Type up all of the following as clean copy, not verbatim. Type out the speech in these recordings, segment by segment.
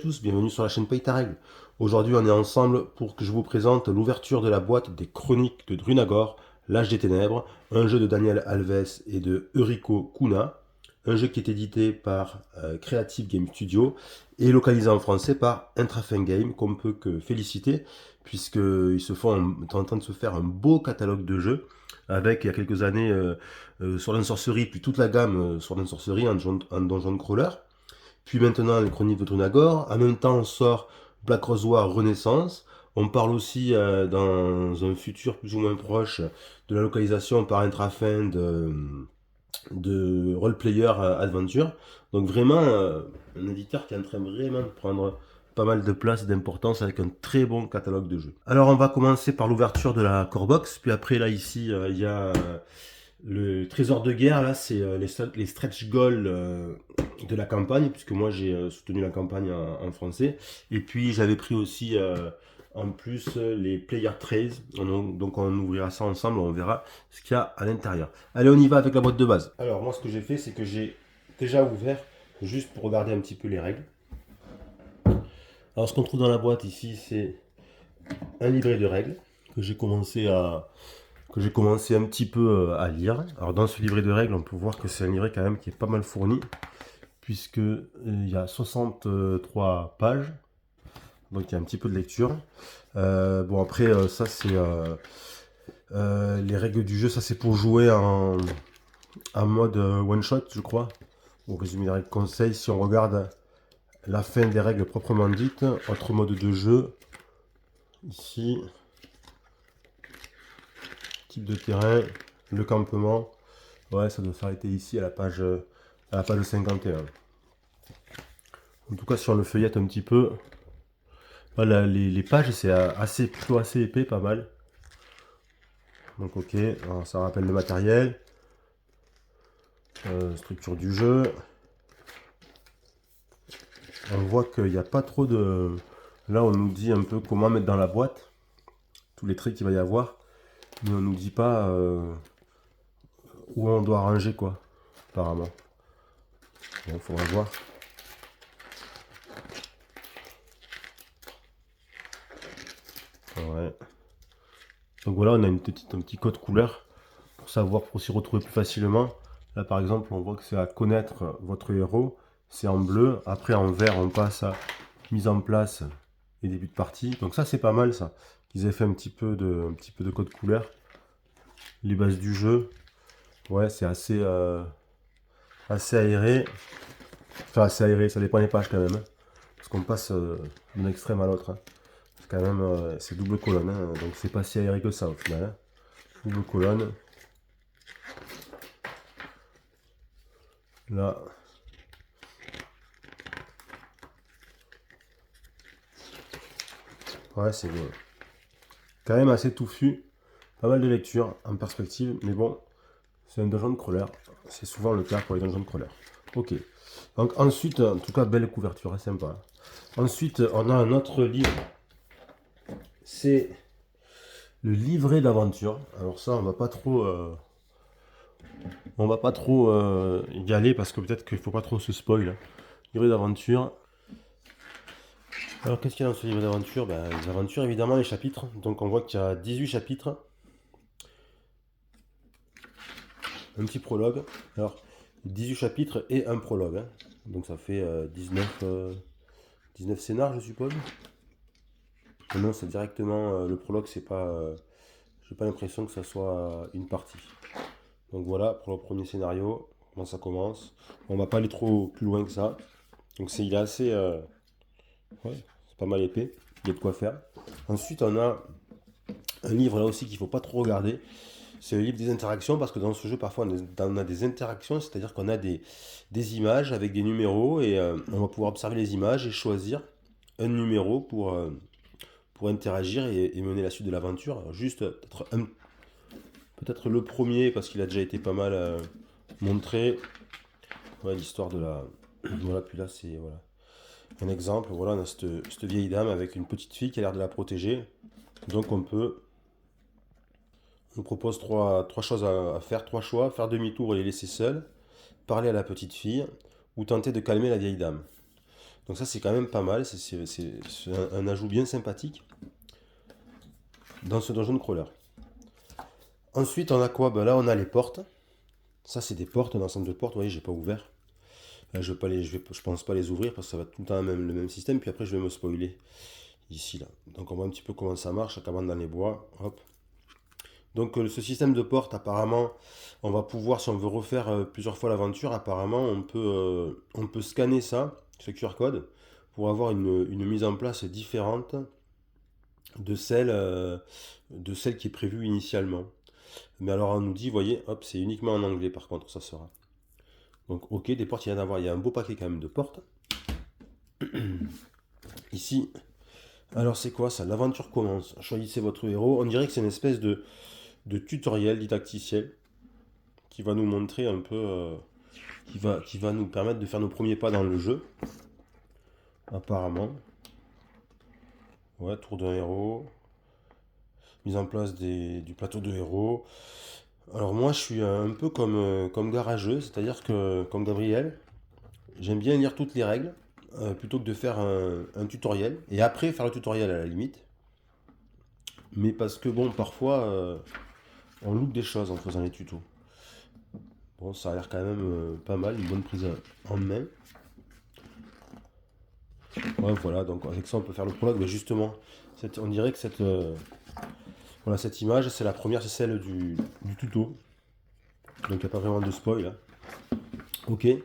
tous, bienvenue sur la chaîne Paye ta règle. Aujourd'hui on est ensemble pour que je vous présente l'ouverture de la boîte des Chroniques de Drunagor, l'Âge des Ténèbres, un jeu de Daniel Alves et de Euriko Kuna, un jeu qui est édité par Creative Game Studio et localisé en français par Intrafin Game, qu'on peut que féliciter, puisqu'ils sont en train de se faire un beau catalogue de jeux, avec il y a quelques années Sword and Sorcery, puis toute la gamme Sword and Sorcery en donjon crawler. Puis maintenant, les Chroniques de Drunagor. En même temps, on sort Black Rose War Renaissance. On parle aussi dans un futur plus ou moins proche de la localisation par Intrafin de Role Player Adventure. Donc vraiment, un éditeur qui est en train vraiment de prendre pas mal de place et d'importance avec un très bon catalogue de jeux. Alors on va commencer par l'ouverture de la core box. Puis après là ici, il y a le trésor de guerre. Là c'est les stretch goals de la campagne, puisque moi j'ai soutenu la campagne en français. Et puis j'avais pris aussi en plus les player trays. Donc on ouvrira ça ensemble, on verra ce qu'il y a à l'intérieur. Allez, on y va avec la boîte de base. Alors moi ce que j'ai fait, c'est que j'ai déjà ouvert juste pour regarder un petit peu les règles. Alors ce qu'on trouve dans la boîte ici, c'est un livret de règles que j'ai commencé un petit peu à lire. Alors dans ce livret de règles, on peut voir que c'est un livret quand même qui est pas mal fourni, puisque il y a 63 pages, donc il y a un petit peu de lecture. Bon après ça c'est les règles du jeu, ça c'est pour jouer en mode one shot, je crois. Au résumé des règles conseils, si on regarde la fin des règles proprement dites, autre mode de jeu, ici, type de terrain, le campement, ouais ça doit s'arrêter ici à la page 51. En tout cas si on le feuillette un petit peu, voilà, les pages c'est plutôt assez épais, pas mal. Donc ok, alors, ça rappelle le matériel, structure du jeu. On voit qu'il n'y a pas trop de... Là on nous dit un peu comment mettre dans la boîte tous les traits qu'il va y avoir, mais on nous dit pas où on doit ranger quoi, apparemment. Bon, faudra voir. Ouais. Donc voilà, on a un petit code couleur pour savoir, pour s'y retrouver plus facilement. Là par exemple, on voit que c'est à connaître votre héros, c'est en bleu. Après en vert, on passe à mise en place et début de partie. Donc ça c'est pas mal ça, qu'ils aient fait un petit peu de code couleur. Les bases du jeu, ouais c'est assez aéré. Enfin assez aéré, ça dépend des pages quand même, hein, parce qu'on passe d'un extrême à l'autre. Hein. C'est quand même c'est double colonne, hein, donc c'est pas si aéré que ça au final. Hein. Double colonne. Là. Ouais, c'est bien. Quand même assez touffu. Pas mal de lecture en perspective, mais bon, c'est un dungeon crawler. C'est souvent le cas pour les dungeon crawlers. Ok. Donc ensuite, en tout cas, belle couverture, hein, sympa. Ensuite, on a un autre livre. C'est le livret d'aventure. Alors ça, on va pas trop y aller parce que peut-être qu'il faut pas trop se spoil. Hein. Livret d'aventure. Alors qu'est-ce qu'il y a dans ce livre d'aventure? Ben, les aventures, évidemment, les chapitres. Donc on voit qu'il y a 18 chapitres. Un petit prologue. Alors, 18 chapitres et un prologue. Hein. Donc ça fait 19 scénars, je suppose. Non, c'est directement le prologue, c'est pas. J'ai pas l'impression que ça soit une partie. Donc voilà pour le premier scénario, comment ça commence. On va pas aller trop plus loin que ça. Donc il est assez. Ouais, c'est pas mal épais. Il y a de quoi faire. Ensuite, on a un livre là aussi qu'il faut pas trop regarder. C'est le livre des interactions, parce que dans ce jeu, parfois, on a des interactions, c'est-à-dire qu'on a des images avec des numéros, et on va pouvoir observer les images et choisir un numéro pour interagir et mener la suite de l'aventure. Alors, juste peut-être le premier, parce qu'il a déjà été pas mal montré. Ouais, l'histoire de la... Voilà, puis là, c'est voilà, un exemple. Voilà, on a cette vieille dame avec une petite fille qui a l'air de la protéger. Donc on propose trois choses à faire, trois choix: faire demi-tour et les laisser seuls, parler à la petite fille, ou tenter de calmer la vieille dame. Donc ça c'est quand même pas mal, c'est un ajout bien sympathique dans ce dungeon crawler. Ensuite on a quoi? Ben là on a les portes. Ça c'est des portes, un ensemble de portes, vous voyez j'ai pas ouvert. Là, je pense pas les ouvrir parce que ça va tout le temps le même système, puis après je vais me spoiler ici là. Donc on voit un petit peu comment ça marche, ça commande dans les bois, hop. Donc ce système de porte apparemment, on va pouvoir, si on veut refaire plusieurs fois l'aventure, apparemment on peut scanner ça, ce QR code, pour avoir une mise en place différente de celle qui est prévue initialement. Mais alors on nous dit, voyez, hop, c'est uniquement en anglais par contre, ça sera. Donc ok, des portes, il y en a à voir, il y a un beau paquet quand même de portes. Ici, alors c'est quoi ça? L'aventure commence. Choisissez votre héros. On dirait que c'est une espèce de tutoriel didacticiel qui va nous montrer un peu, qui va nous permettre de faire nos premiers pas dans le jeu. Apparemment. Ouais, tour d'un héros. Mise en place du plateau de héros. Alors moi je suis un peu comme garageux, c'est-à-dire que comme Gabriel, j'aime bien lire toutes les règles plutôt que de faire un tutoriel et après faire le tutoriel à la limite. Mais parce que bon, parfois on loupe des choses en faisant les tutos. Bon, ça a l'air quand même pas mal, une bonne prise en main. Ouais, voilà, donc avec ça on peut faire le prologue. Mais justement, on dirait que voilà, cette image, c'est la première, c'est celle du tuto. Donc il n'y a pas vraiment de spoil là. Ok. Et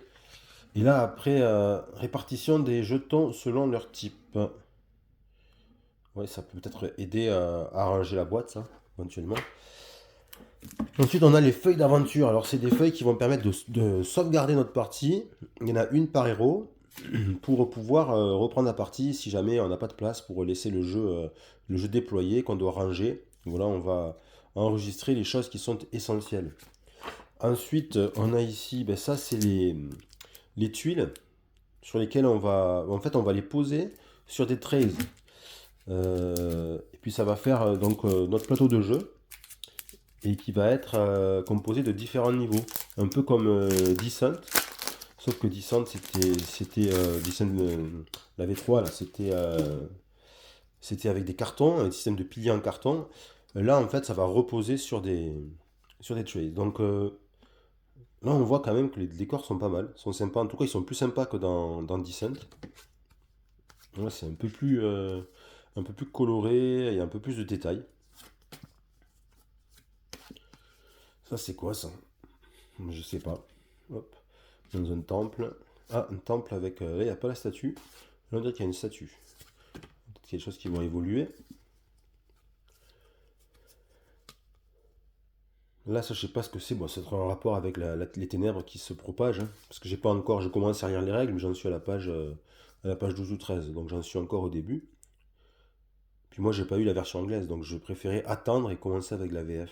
là, après, répartition des jetons selon leur type. Ouais, ça peut peut-être aider à arranger la boîte, ça, éventuellement. Ensuite, on a les feuilles d'aventure. Alors, c'est des feuilles qui vont permettre de sauvegarder notre partie. Il y en a une par héros pour pouvoir reprendre la partie si jamais on n'a pas de place pour laisser le jeu déployé qu'on doit ranger. Voilà, on va enregistrer les choses qui sont essentielles. Ensuite, on a ici, ben ça, c'est les tuiles sur lesquelles on va les poser sur des trays. Et puis ça va faire donc notre plateau de jeu et qui va être composé de différents niveaux, un peu comme Descent, sauf que Descent c'était Descent, la V3 là, c'était avec des cartons, un système de piliers en carton. Là en fait ça va reposer sur des trays. Donc là on voit quand même que les décors sont pas mal, sont sympas. En tout cas ils sont plus sympas que dans Descent. Ouais, c'est un peu plus coloré, il y a un peu plus de détails. Ça, c'est quoi ça? Je sais pas. Hop. Dans un temple. Ah, un temple avec. Là, il n'y a pas la statue. Là, on dirait qu'il y a une statue. Peut-être qu'il y a des choses qui vont évoluer. Là, ça, je sais pas ce que c'est. Bon, c'est en rapport avec les ténèbres qui se propagent, hein. Parce que j'ai pas encore. Je commence à lire les règles, mais j'en suis à la page 12 ou 13. Donc, j'en suis encore au début. Puis moi, j'ai pas eu la version anglaise. Donc, je préférais attendre et commencer avec la VF.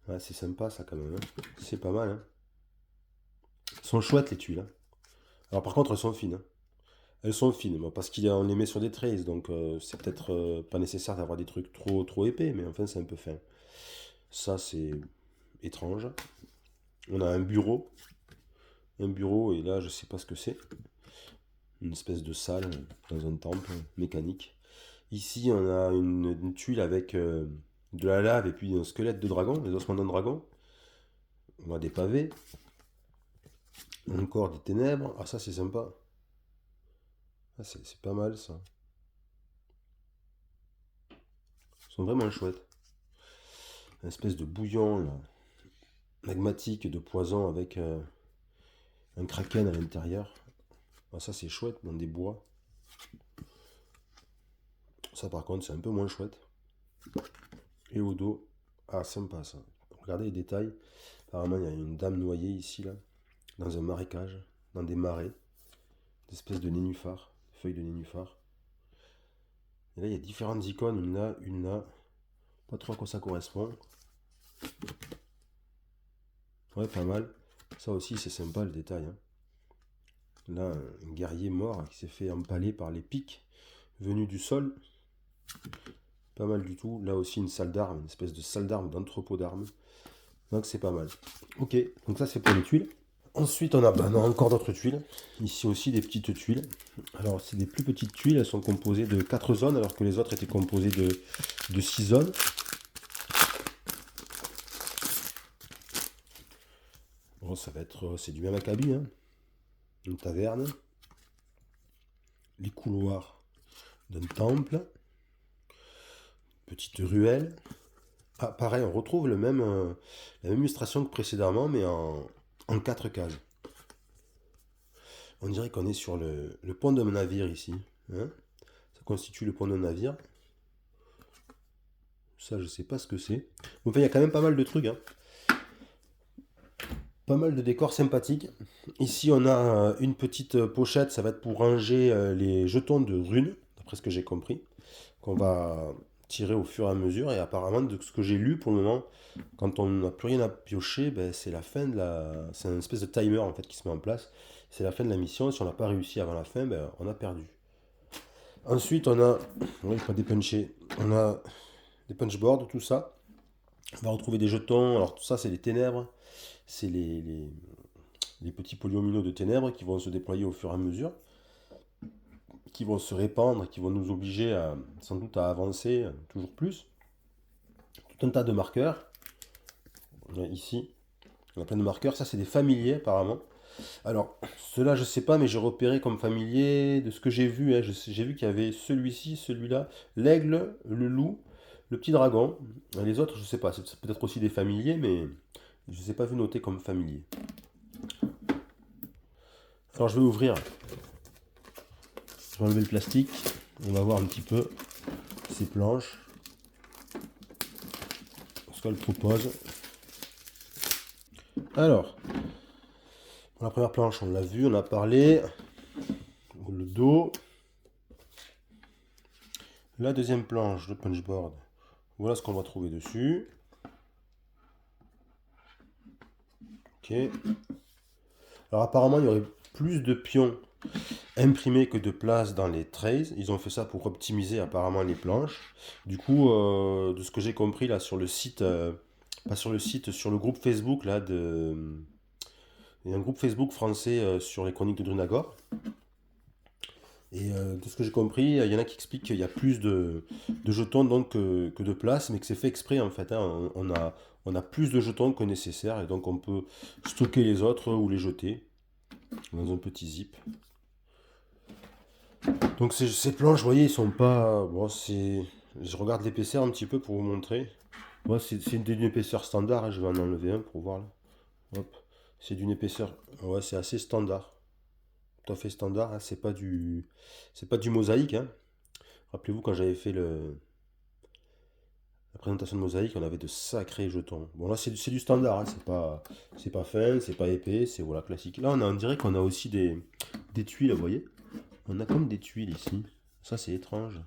Ouais, c'est sympa ça quand même, hein. C'est pas mal, hein. Elles sont chouettes les tuiles, hein. Alors par contre, elles sont fines, hein. Elles sont fines, moi, parce qu'on les met sur des trays, donc c'est peut-être pas nécessaire d'avoir des trucs trop épais, mais enfin c'est un peu fin. Ça c'est étrange. On a un bureau, et là je sais pas ce que c'est. Une espèce de salle dans un temple mécanique. Ici on a une tuile avec de la lave et puis un squelette de dragon, les ossements d'un dragon. On a des pavés. Encore des ténèbres. Ah ça c'est sympa. Ah, c'est pas mal ça. Ils sont vraiment chouettes. Une espèce de bouillon là, magmatique de poison avec un kraken à l'intérieur. Ah, ça c'est chouette dans des bois. Ça par contre c'est un peu moins chouette. Et au dos, ah sympa ça. Regardez les détails. Apparemment il y a une dame noyée ici là, dans un marécage, dans des marais. Des espèces de nénuphars, feuilles de nénuphars. Et là il y a différentes icônes, une là. Pas trop à quoi ça correspond. Ouais, pas mal. Ça aussi c'est sympa le détail, hein. Là, un guerrier mort qui s'est fait empaler par les pics venus du sol. Pas mal du tout. Là aussi, une salle d'armes, une espèce de salle d'armes, d'entrepôt d'armes. Donc, c'est pas mal. Ok, donc ça, c'est pour les tuiles. Ensuite, on a encore d'autres tuiles. Ici aussi, des petites tuiles. Alors, c'est des plus petites tuiles. Elles sont composées de 4 zones, alors que les autres étaient composées de 6 zones. Bon, ça va être... C'est du même acabit, hein. Une taverne. Les couloirs d'un temple. Petite ruelle. Ah, pareil, on retrouve la même illustration que précédemment, mais en 4 cases. On dirait qu'on est sur le pont d'un navire ici. Hein, ça constitue le pont d'un navire. Ça, je sais pas ce que c'est. Enfin, il y a quand même pas mal de trucs. Hein. Pas mal de décors sympathiques. Ici, on a une petite pochette. Ça va être pour ranger les jetons de runes, d'après ce que j'ai compris. Qu'on va tirer au fur et à mesure. Et apparemment, de ce que j'ai lu pour le moment, quand on n'a plus rien à piocher, ben, c'est la fin de la... C'est une espèce de timer en fait qui se met en place. C'est la fin de la mission. Et si on n'a pas réussi avant la fin, ben, on a perdu. Ensuite, on a... Oui, pas dépunché. On a des punchboards, tout ça. On va retrouver des jetons. Alors tout ça, c'est les ténèbres. C'est les petits polyomino de ténèbres qui vont se déployer au fur et à mesure, qui vont se répandre, qui vont nous obliger sans doute à avancer toujours plus. Tout un tas de marqueurs. Ici, on a plein de marqueurs. Ça, c'est des familiers apparemment. Alors, ceux-là, je sais pas, mais j'ai repéré comme familier de ce que j'ai vu. Hein, j'ai vu qu'il y avait celui-ci, celui-là, l'aigle, le loup, le petit dragon. Les autres, je sais pas. C'est peut-être aussi des familiers, mais je ne les ai pas vu noter comme familiers. Alors, je vais ouvrir. Je vais enlever le plastique. On va voir un petit peu ces planches. Ce qu'elles proposent. Alors, la première planche, on l'a vu, on a parlé. Le dos. La deuxième planche, le punchboard. Voilà ce qu'on va trouver dessus. Ok. Alors apparemment, il y aurait plus de pions imprimés que de place dans les trays. Ils ont fait ça pour optimiser apparemment les planches. Du coup, de ce que j'ai compris là sur le site, pas sur le site, sur le groupe Facebook là il y a un groupe Facebook français sur les chroniques de Drunagor. Et de ce que j'ai compris, il y en a qui expliquent qu'il y a plus de jetons donc, que de place, mais que c'est fait exprès en fait. Hein. On a plus de jetons que nécessaire et donc on peut stocker les autres ou les jeter dans un petit zip. Donc ces planches, vous voyez, ils sont pas... Bon, c'est... Je regarde l'épaisseur un petit peu pour vous montrer. Moi, c'est d'une épaisseur standard. Hein. Je vais en enlever un pour voir là. Hop. C'est d'une épaisseur... Ouais, c'est assez standard. Tout à fait standard. Hein. C'est pas du mosaïque. Hein. Rappelez-vous quand j'avais fait la présentation de mosaïque, on avait de sacrés jetons. Bon là, c'est du standard. Hein. C'est pas fin, c'est pas épais. C'est voilà classique. Là, on dirait qu'on a aussi des tuiles, vous voyez. On a comme des tuiles ici. Ça, c'est étrange.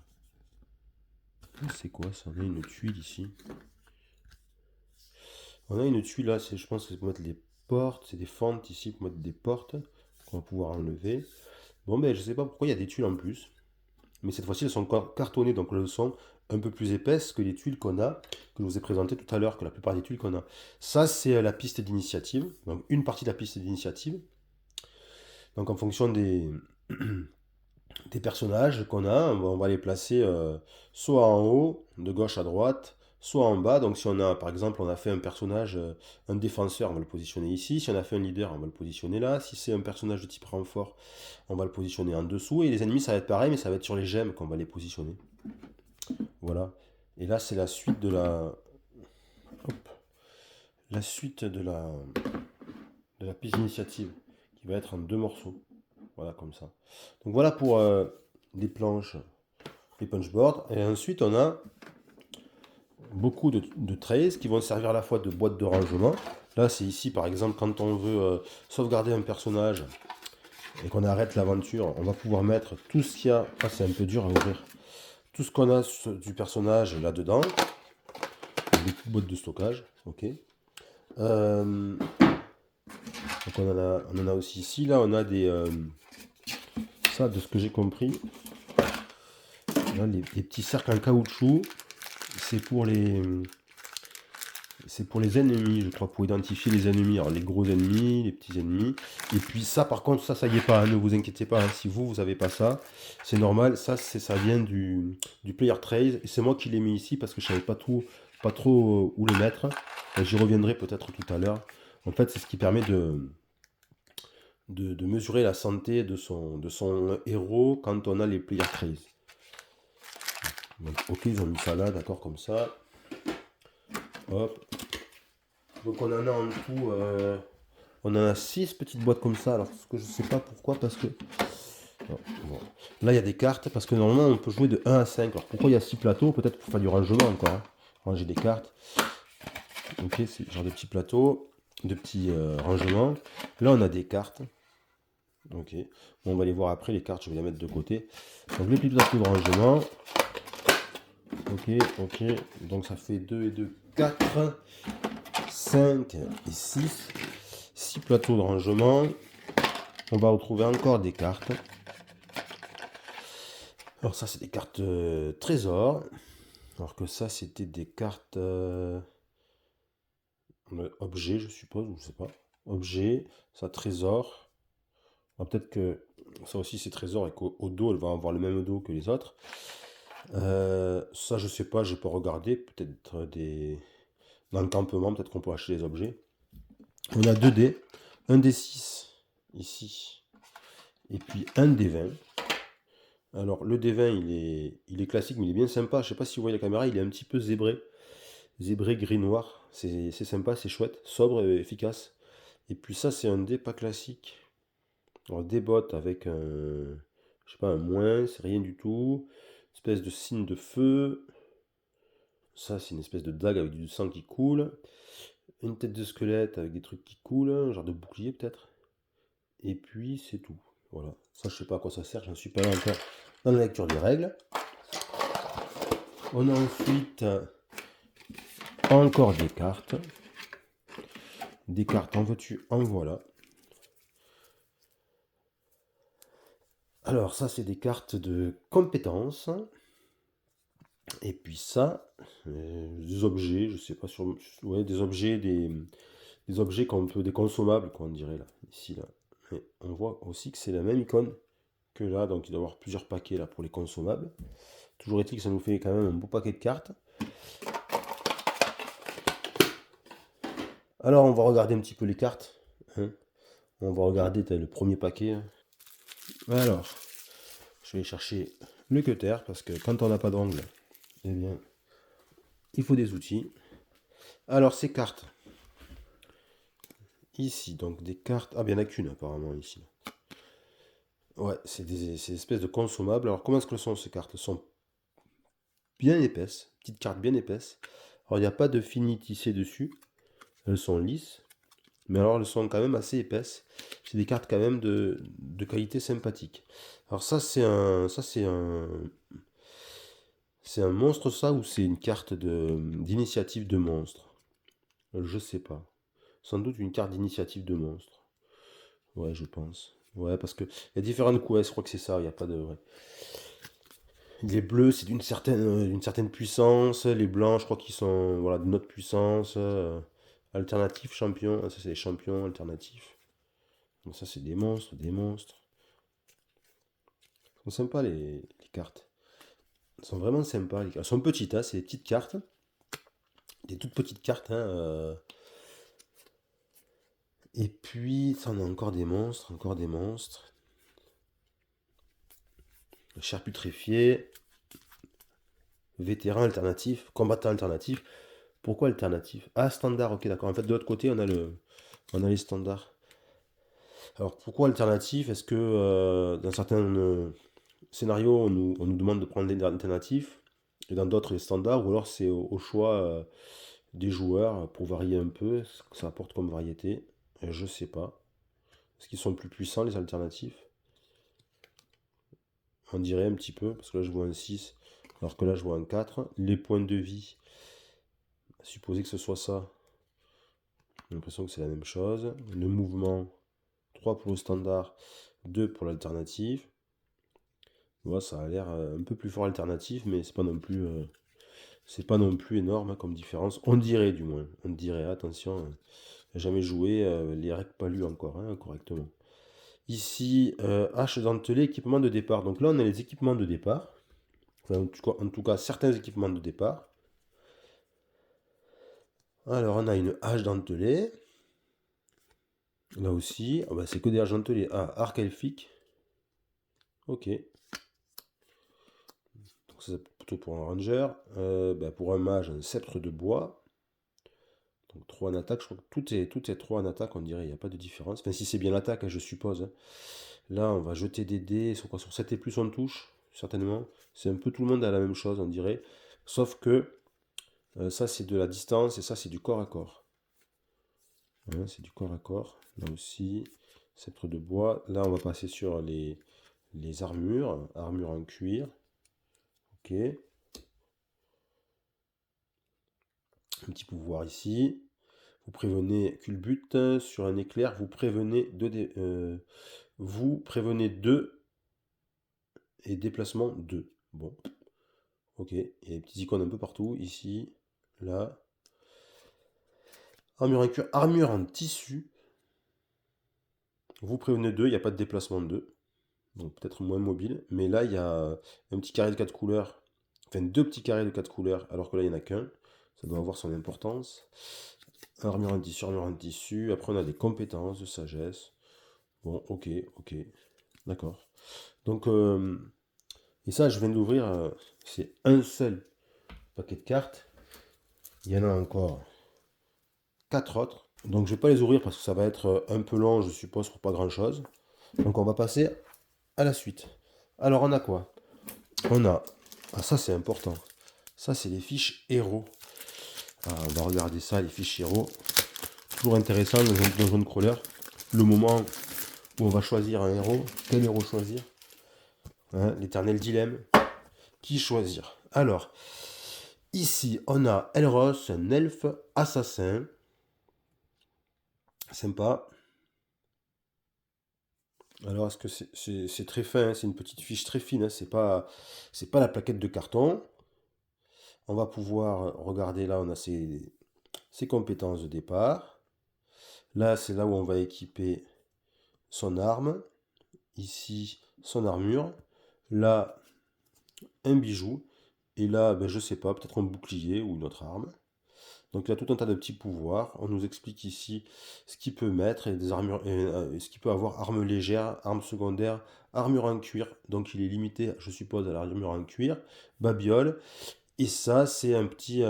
C'est quoi ça? On a une tuile ici. On a une tuile là, je pense que c'est pour mettre les portes. C'est des fentes ici pour mettre des portes qu'on va pouvoir enlever. Bon, ben je sais pas pourquoi il y a des tuiles en plus. Mais cette fois-ci, elles sont cartonnées, donc elles sont un peu plus épaisses que les tuiles qu'on a, que je vous ai présentées tout à l'heure, que la plupart des tuiles qu'on a. Ça, c'est la piste d'initiative. Donc une partie de la piste d'initiative. Donc en fonction des personnages qu'on a, on va les placer soit en haut, de gauche à droite, soit en bas. Donc si on a, par exemple, on a fait un personnage, un défenseur, on va le positionner ici. Si on a fait un leader, on va le positionner là. Si c'est un personnage de type renfort, on va le positionner en dessous. Et les ennemis, ça va être pareil, mais ça va être sur les gemmes qu'on va les positionner. Voilà. Et là, c'est la suite de la... Hop. La suite de la piste d'initiative, qui va être en 2 morceaux. Voilà, comme ça. Donc voilà pour les planches, les punchboards. Et ensuite, on a beaucoup de trays qui vont servir à la fois de boîte de rangement. Là, c'est ici, par exemple, quand on veut sauvegarder un personnage et qu'on arrête l'aventure, on va pouvoir mettre tout ce qu'il y a. Ah, c'est un peu dur à ouvrir. Tout ce qu'on a du personnage là-dedans. Des petites boîtes de stockage. Ok. Donc on en a aussi ici. Là, on a des... ça, de ce que j'ai compris. Là, les petits cercles en caoutchouc. C'est pour les C'est pour les ennemis, je crois, pour identifier les ennemis. Alors les gros ennemis, les petits ennemis. Et puis ça, par contre, ça y est pas, hein, ne vous inquiétez pas. Hein, si vous avez pas ça, c'est normal. Ça vient du Player Trace. Et c'est moi qui l'ai mis ici parce que je savais pas trop où le mettre. J'y reviendrai peut-être tout à l'heure. En fait, c'est ce qui permet de mesurer la santé de son héros quand on a les Player Trace. Donc, ok, ils ont mis ça là, d'accord, comme ça. Hop. Donc on en a en tout, on en a 6 petites boîtes comme ça. Alors ce que je sais pas pourquoi, parce que non, bon. Là il y a des cartes, parce que normalement on peut jouer de 1 à 5. Alors pourquoi il y a 6 plateaux? Peut-être pour faire du rangement encore. Hein. Ranger des cartes. Ok, c'est genre de petits plateaux, de petits rangements. Là on a des cartes. Ok, bon, on va les voir après, les cartes je vais les mettre de côté. Donc les petits plateaux de rangement. Ok, donc ça fait 2 et 2, 4, 5 et 6. 6 plateaux de rangement. On va retrouver encore des cartes. Alors ça c'est des cartes trésor. Alors que ça c'était des cartes objets, je suppose, ou je sais pas. Objets, ça trésor. Peut-être que ça aussi c'est trésor et qu'au dos elle va avoir le même dos que les autres. Ça je sais pas, j'ai pas regardé. Peut-être des... Dans le campement, peut-être qu'on peut acheter des objets. On a 2 dés. Un des 6 ici. Et puis un des 20. Alors le D20 il est classique mais il est bien sympa. Je sais pas si vous voyez la caméra, il est un petit peu zébré. Zébré gris-noir. C'est sympa, c'est chouette, sobre et efficace. Et puis ça c'est un dé pas classique. Alors des bottes avec un, je sais pas, un moins, c'est rien du tout. Espèce de signe de feu. Ça c'est une espèce de dague avec du sang qui coule. Une tête de squelette avec des trucs qui coulent, un genre de bouclier peut-être. Et puis c'est tout. Voilà. Ça je sais pas à quoi ça sert, j'en suis pas là encore dans la lecture des règles. On a ensuite encore des cartes. Des cartes en veux-tu, en voilà. Alors ça c'est des cartes de compétences. Et puis ça, des objets, je sais pas sur. Ouais, des objets, des objets qu'on peut, des consommables, quoi, on dirait là. Ici là. Et on voit aussi que c'est la même icône que là, donc il doit y avoir plusieurs paquets là pour les consommables. Toujours est-il que ça nous fait quand même un beau paquet de cartes. Alors on va regarder un petit peu les cartes. Hein. On va regarder le premier paquet. Hein. Alors, je vais chercher le cutter parce que quand on n'a pas d'angle, eh bien, il faut des outils. Alors ces cartes, ici, donc des cartes. Ah, bien il n'y en a qu'une apparemment ici. Ouais, c'est des espèces de consommables. Alors comment est-ce que sont ces cartes? Elles sont bien épaisses, petites cartes bien épaisses. Alors il n'y a pas de fini tissé dessus. Elles sont lisses. Mais alors elles sont quand même assez épaisses. C'est des cartes quand même de qualité sympathique. Alors ça c'est un. C'est un monstre ça ou c'est une carte d'initiative de monstre? Je sais pas. Sans doute une carte d'initiative de monstre. Ouais, je pense. Ouais, parce que il y a différentes couleurs, je crois que c'est ça, il n'y a pas de. Ouais. Les bleus, c'est d'une certaine puissance. Les blancs, je crois qu'ils sont voilà, d'une autre puissance. Alternatif, champion. Ah, ça, c'est les champions alternatifs. Donc, ça, c'est des monstres, des monstres. Ils sont sympas, les cartes. Elles sont vraiment sympas, les cartes. Elles sont petites, hein, c'est des petites cartes. Des toutes petites cartes. Hein, Et puis, ça, on a encore des monstres, encore des monstres. Chair putréfié. Vétéran alternatif. Combattant alternatif. Pourquoi alternatif? Ah, standard, ok, d'accord. En fait, de l'autre côté, on a les standards. Alors, pourquoi alternatif? Est-ce que dans certains scénarios, on nous demande de prendre des alternatifs, et dans d'autres, les standards, ou alors c'est au choix des joueurs pour varier un peu ce que ça apporte comme variété? Je sais pas. Est-ce qu'ils sont plus puissants, les alternatifs? On dirait un petit peu, parce que là, je vois un 6, alors que là, je vois un 4. Les points de vie, supposer que ce soit ça. J'ai l'impression que c'est la même chose. Le mouvement, 3 pour le standard, 2 pour l'alternative. Ouais, ça a l'air un peu plus fort alternatif, mais c'est pas non plus C'est pas non plus énorme hein, comme différence. On dirait du moins. On dirait, attention, jamais joué, les règles pas lues encore hein, correctement. Ici, hache dentelée, équipement de départ. Donc là, on a les équipements de départ. Enfin, en tout cas, certains équipements de départ. Alors, on a une hache dentelée. Là aussi, ah bah, c'est que des haches dentelées. Ah, arc elfique. Ok. Donc ça, c'est plutôt pour un ranger. Bah, pour un mage, un sceptre de bois. Donc 3 en attaque. Je crois que tout est 3 en attaque, on dirait. Il n'y a pas de différence. Enfin, si c'est bien l'attaque, hein, je suppose. Hein. Là, on va jeter des dés. Sur quoi? Sur 7 et plus, on touche, certainement. C'est un peu tout le monde à la même chose, on dirait. Sauf que ça, c'est de la distance et ça, c'est du corps à corps. Hein, c'est du corps à corps. Là aussi, sceptre de bois. Là, on va passer sur les armures. Armure en cuir. Ok. Un petit pouvoir ici. Vous prévenez culbute sur un éclair. Vous prévenez 2 et déplacement 2. Bon. Ok. Et des petites icônes un peu partout. Ici. Là. Armure en cuir. Armure en tissu. Vous prévenez 2. Il n'y a pas de déplacement de 2. Donc peut-être moins mobile. Mais là, il y a un petit carré de 4 couleurs. Enfin, 2 petits carrés de 4 couleurs. Alors que là, il n'y en a qu'un. Ça doit avoir son importance. Armure en tissu, armure en tissu. Après, on a des compétences de sagesse. Bon, ok, ok. D'accord. Donc, et ça, je viens d'ouvrir. C'est un seul paquet de cartes. Il y en a encore 4 autres. Donc, je vais pas les ouvrir parce que ça va être un peu long, je suppose, pour pas grand-chose. Donc, on va passer à la suite. Alors, on a quoi? On a... Ah, ça, c'est important. Ça, c'est les fiches héros. Ah, on va regarder ça, les fiches héros. Toujours intéressant dans un dungeon crawler. Le moment où on va choisir un héros. Quel héros choisir? Hein, l'éternel dilemme. Qui choisir? Alors, ici, on a Elros, un elfe assassin. Sympa. Alors, est-ce que c'est très fin? Hein, c'est une petite fiche très fine. Hein, c'est pas la plaquette de carton. On va pouvoir regarder là, on a ses compétences de départ. Là, c'est là où on va équiper son arme. Ici, son armure. Là, un bijou. Et là, ben, je sais pas, peut-être un bouclier ou une autre arme. Donc il y a tout un tas de petits pouvoirs. On nous explique ici ce qu'il peut mettre et des armures, ce qu'il peut avoir: armes légères, armes secondaires, armure en cuir. Donc il est limité, je suppose, à l'armure en cuir, babiole. Et ça, c'est un petit.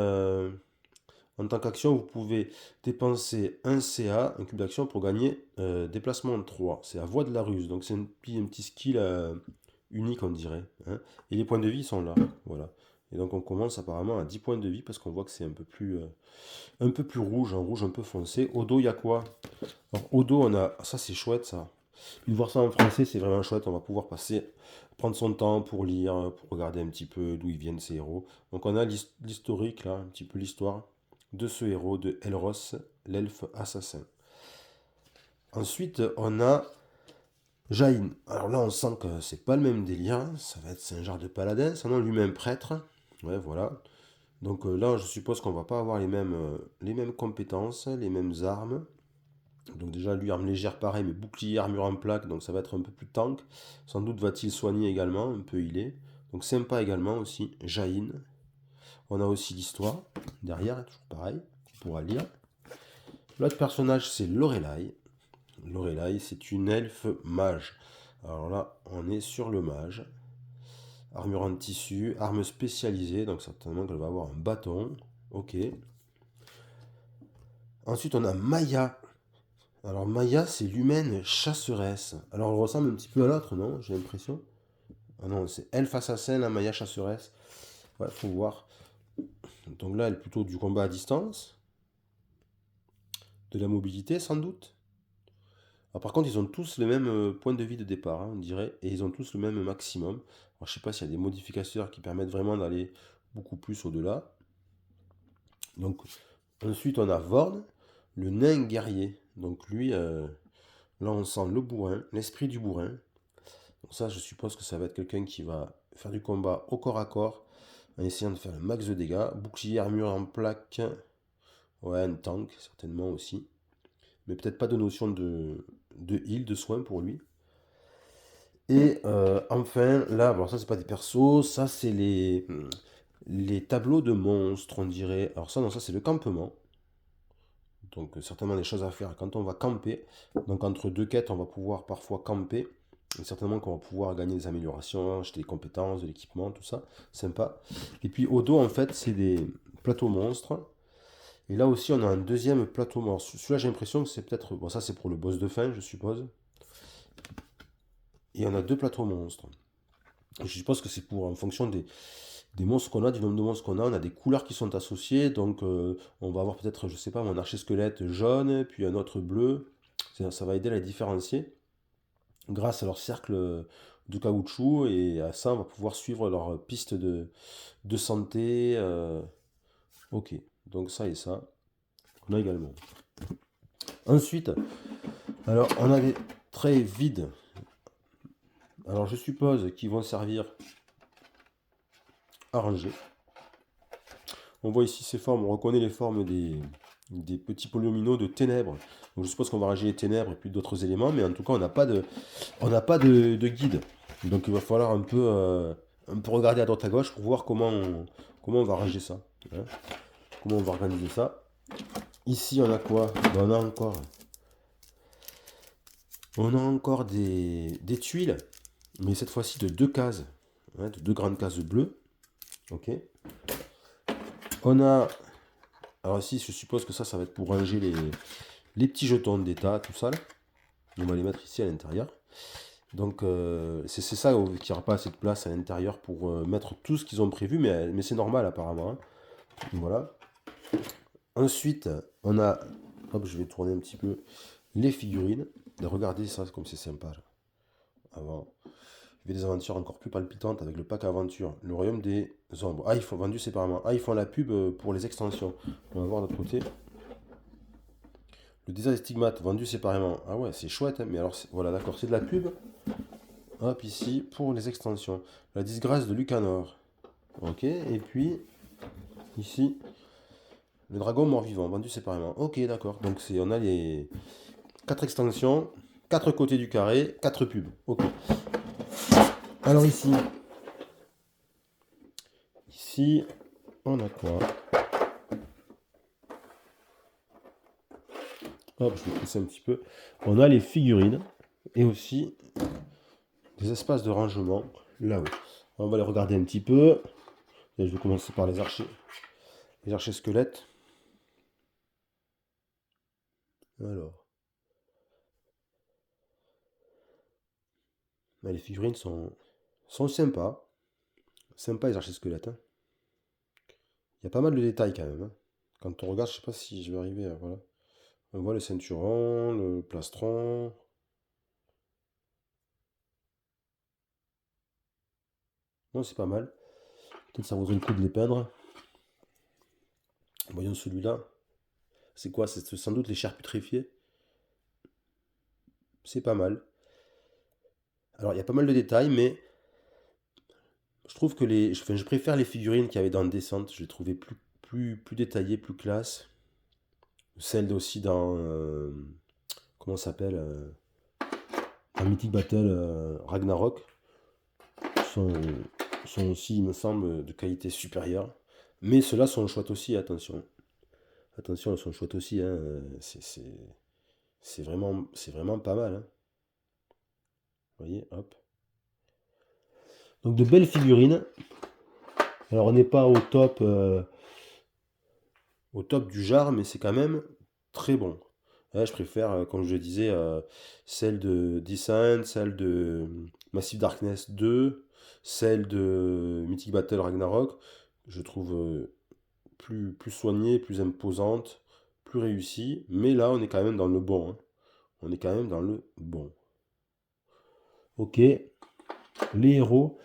En tant qu'action, vous pouvez dépenser un CA, un cube d'action, pour gagner déplacement 3. C'est la voie de la ruse. Donc c'est un petit skill unique, on dirait. Hein. Et les points de vie sont là. Voilà. Et donc on commence apparemment à 10 points de vie parce qu'on voit que c'est un peu plus rouge, un rouge un peu foncé. Au dos, il y a quoi? Alors, au dos, on a... Ça, c'est chouette, ça. De voir ça en français, c'est vraiment chouette. On va pouvoir prendre son temps pour lire, pour regarder un petit peu d'où ils viennent ces héros. Donc on a l'historique, là, un petit peu l'histoire de ce héros, de Elros, l'elfe assassin. Ensuite, on a Jain. Alors là, on sent que c'est pas le même délire. Ça va être, c'est un genre de paladin, c'est non lui-même prêtre. Ouais, voilà. Donc là, je suppose qu'on va pas avoir les mêmes compétences, les mêmes armes. Donc déjà, lui, arme légère pareil, mais bouclier, armure en plaque, donc ça va être un peu plus tank. Sans doute va-t-il soigner également, un peu healer. Donc sympa également aussi, Jain. On a aussi l'histoire, derrière, toujours pareil, on pourra lire. L'autre personnage, c'est Lorelai. Lorelai, c'est une elfe mage. Alors là, on est sur le mage. Armure en tissu, arme spécialisée, donc certainement qu'elle va avoir un bâton. Ok. Ensuite, on a Maya. Alors Maya, c'est l'humaine chasseresse. Alors elle ressemble un petit peu à l'autre, non? J'ai l'impression. Ah non, c'est elfe assassin, la Maya chasseresse. Ouais, faut voir. Donc là, elle est plutôt du combat à distance. De la mobilité, sans doute. Alors, par contre, ils ont tous le même point de vie de départ, hein, on dirait. Et ils ont tous le même maximum. Alors, je sais pas s'il y a des modificateurs qui permettent vraiment d'aller beaucoup plus au-delà. Donc, ensuite, on a Vorn, le nain guerrier. Donc lui, là, on sent le bourrin, l'esprit du bourrin. Donc ça, je suppose que ça va être quelqu'un qui va faire du combat au corps à corps, en essayant de faire le max de dégâts. Bouclier, armure en plaque. Ouais, un tank, certainement aussi. Mais peut-être pas de notion de heal, de soin pour lui. Et enfin, là, bon, ça c'est pas des persos, ça c'est les tableaux de monstres, on dirait. Alors ça, non, ça c'est le campement. Donc certainement des choses à faire quand on va camper. Donc entre deux quêtes, on va pouvoir parfois camper. Et certainement qu'on va pouvoir gagner des améliorations, acheter des compétences, de l'équipement, tout ça. Sympa. Et puis au dos, en fait, c'est des plateaux monstres. Et là aussi, on a un deuxième plateau monstre. Celui-là, j'ai l'impression que c'est peut-être... Bon, ça c'est pour le boss de fin, je suppose. Et on a deux plateaux monstres. Je suppose que c'est pour, en fonction des monstres qu'on a, du nombre de monstres qu'on a, on a des couleurs qui sont associées. Donc on va avoir peut-être, je sais pas, un archer-squelette jaune, puis un autre bleu. Ça va aider à les différencier grâce à leur cercle de caoutchouc. Et à ça, on va pouvoir suivre leur piste de santé. Ok, donc ça et ça, on a également. Ensuite, alors on a des traits vides. Alors je suppose qu'ils vont servir à ranger. On voit ici ces formes, on reconnaît les formes des petits polyomino de ténèbres. Donc je suppose qu'on va ranger les ténèbres et puis d'autres éléments, mais en tout cas on n'a pas de guide. Donc il va falloir un peu regarder à droite à gauche pour voir comment on va ranger ça. Hein. Comment on va organiser ça. Ici on a quoi? Ben, on a encore des tuiles, mais cette fois-ci de deux cases, hein, de deux grandes cases bleues. Ok. On a. Alors ici, je suppose que ça va être pour ranger les petits jetons d'état, tout ça. Là. On va les mettre ici à l'intérieur. Donc c'est ça qui n'aura pas assez de place à l'intérieur pour mettre tout ce qu'ils ont prévu, mais c'est normal apparemment. Hein. Voilà. Ensuite, on a. Hop, je vais tourner un petit peu les figurines. Regardez ça, comme c'est sympa. Là. Avant. Il y avait des aventures encore plus palpitantes avec le pack aventure. Le royaume des ombres. Ah, ils font vendu séparément. Ah, ils font la pub pour les extensions. On va voir de l'autre côté. Le design des stigmates vendu séparément. Ah ouais, c'est chouette. Hein, mais alors, voilà, d'accord, c'est de la pub. Hop, ici, pour les extensions. La disgrâce de Lucanor. Ok, et puis, ici, le dragon mort-vivant, vendu séparément. Ok, d'accord. Donc, on a les 4 extensions, 4 côtés du carré, 4 pubs. Ok. Alors ici, on a quoi? Hop, je vais pousser un petit peu. On a les figurines et aussi des espaces de rangement là-haut. On va les regarder un petit peu. Et je vais commencer par les archers squelettes. Alors, les figurines sont sympas. Sympas les archers squelettes. Hein. Il y a pas mal de détails quand même. Hein. Quand on regarde, je sais pas si je vais arriver à... Voilà. On voit le ceinturon, le plastron. Non, c'est pas mal. Peut-être ça vaudrait le coup de les peindre. Voyons celui-là. C'est quoi? C'est sans doute les chairs putréfiées. C'est pas mal. Alors, il y a pas mal de détails, mais je trouve que je préfère les figurines qu'il y avait dans Descente. Je les trouvais plus détaillées, plus classe. Celles aussi dans... comment ça s'appelle un Mythic Battle Ragnarok. Sont, sont aussi, il me semble, de qualité supérieure. Mais ceux-là sont chouettes aussi, attention. Attention, elles sont chouettes aussi. Hein. C'est vraiment pas mal. Hein. Vous voyez, hop. Donc de belles figurines. Alors on n'est pas au top du genre, mais c'est quand même très bon. Je préfère, comme je le disais, celle de Descent, celle de Massive Darkness 2, celle de Mythic Battle Ragnarok. Je trouve plus soignée, plus imposante, plus réussie. Mais là, on est quand même dans le bon. Hein. On est quand même dans le bon. Ok, les héros.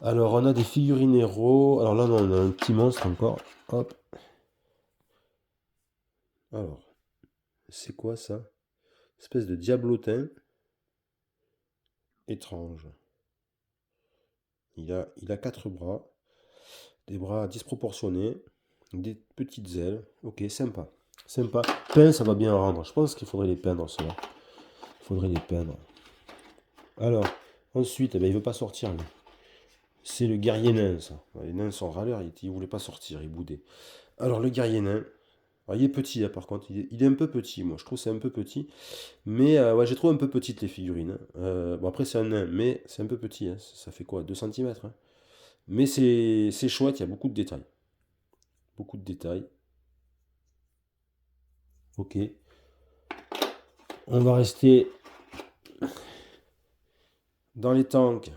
Alors, on a des figurines héros. Alors là, non, on a un petit monstre encore. Hop. Alors, c'est quoi ça? Espèce de diablotin étrange. Il a 4 bras. Des bras disproportionnés. Des petites ailes. Ok, sympa. Sympa. Peint, ça va bien rendre. Je pense qu'il faudrait les peindre, cela. Il faudrait les peindre. Alors, ensuite, eh ben, il ne veut pas sortir, lui. C'est le guerrier nain, ça. Les nains sont râleurs, il ne voulait pas sortir, il boudait. Alors, le guerrier nain. Alors, il est petit, hein, par contre. Il est un peu petit, moi. Je trouve que c'est un peu petit. Mais ouais, j'ai trouvé un peu petites les figurines, hein. Bon, après, c'est un nain, mais c'est un peu petit, hein. Ça fait quoi, 2 centimètres, hein. Mais c'est chouette, il y a beaucoup de détails. Beaucoup de détails. Ok. On va rester dans les tanks.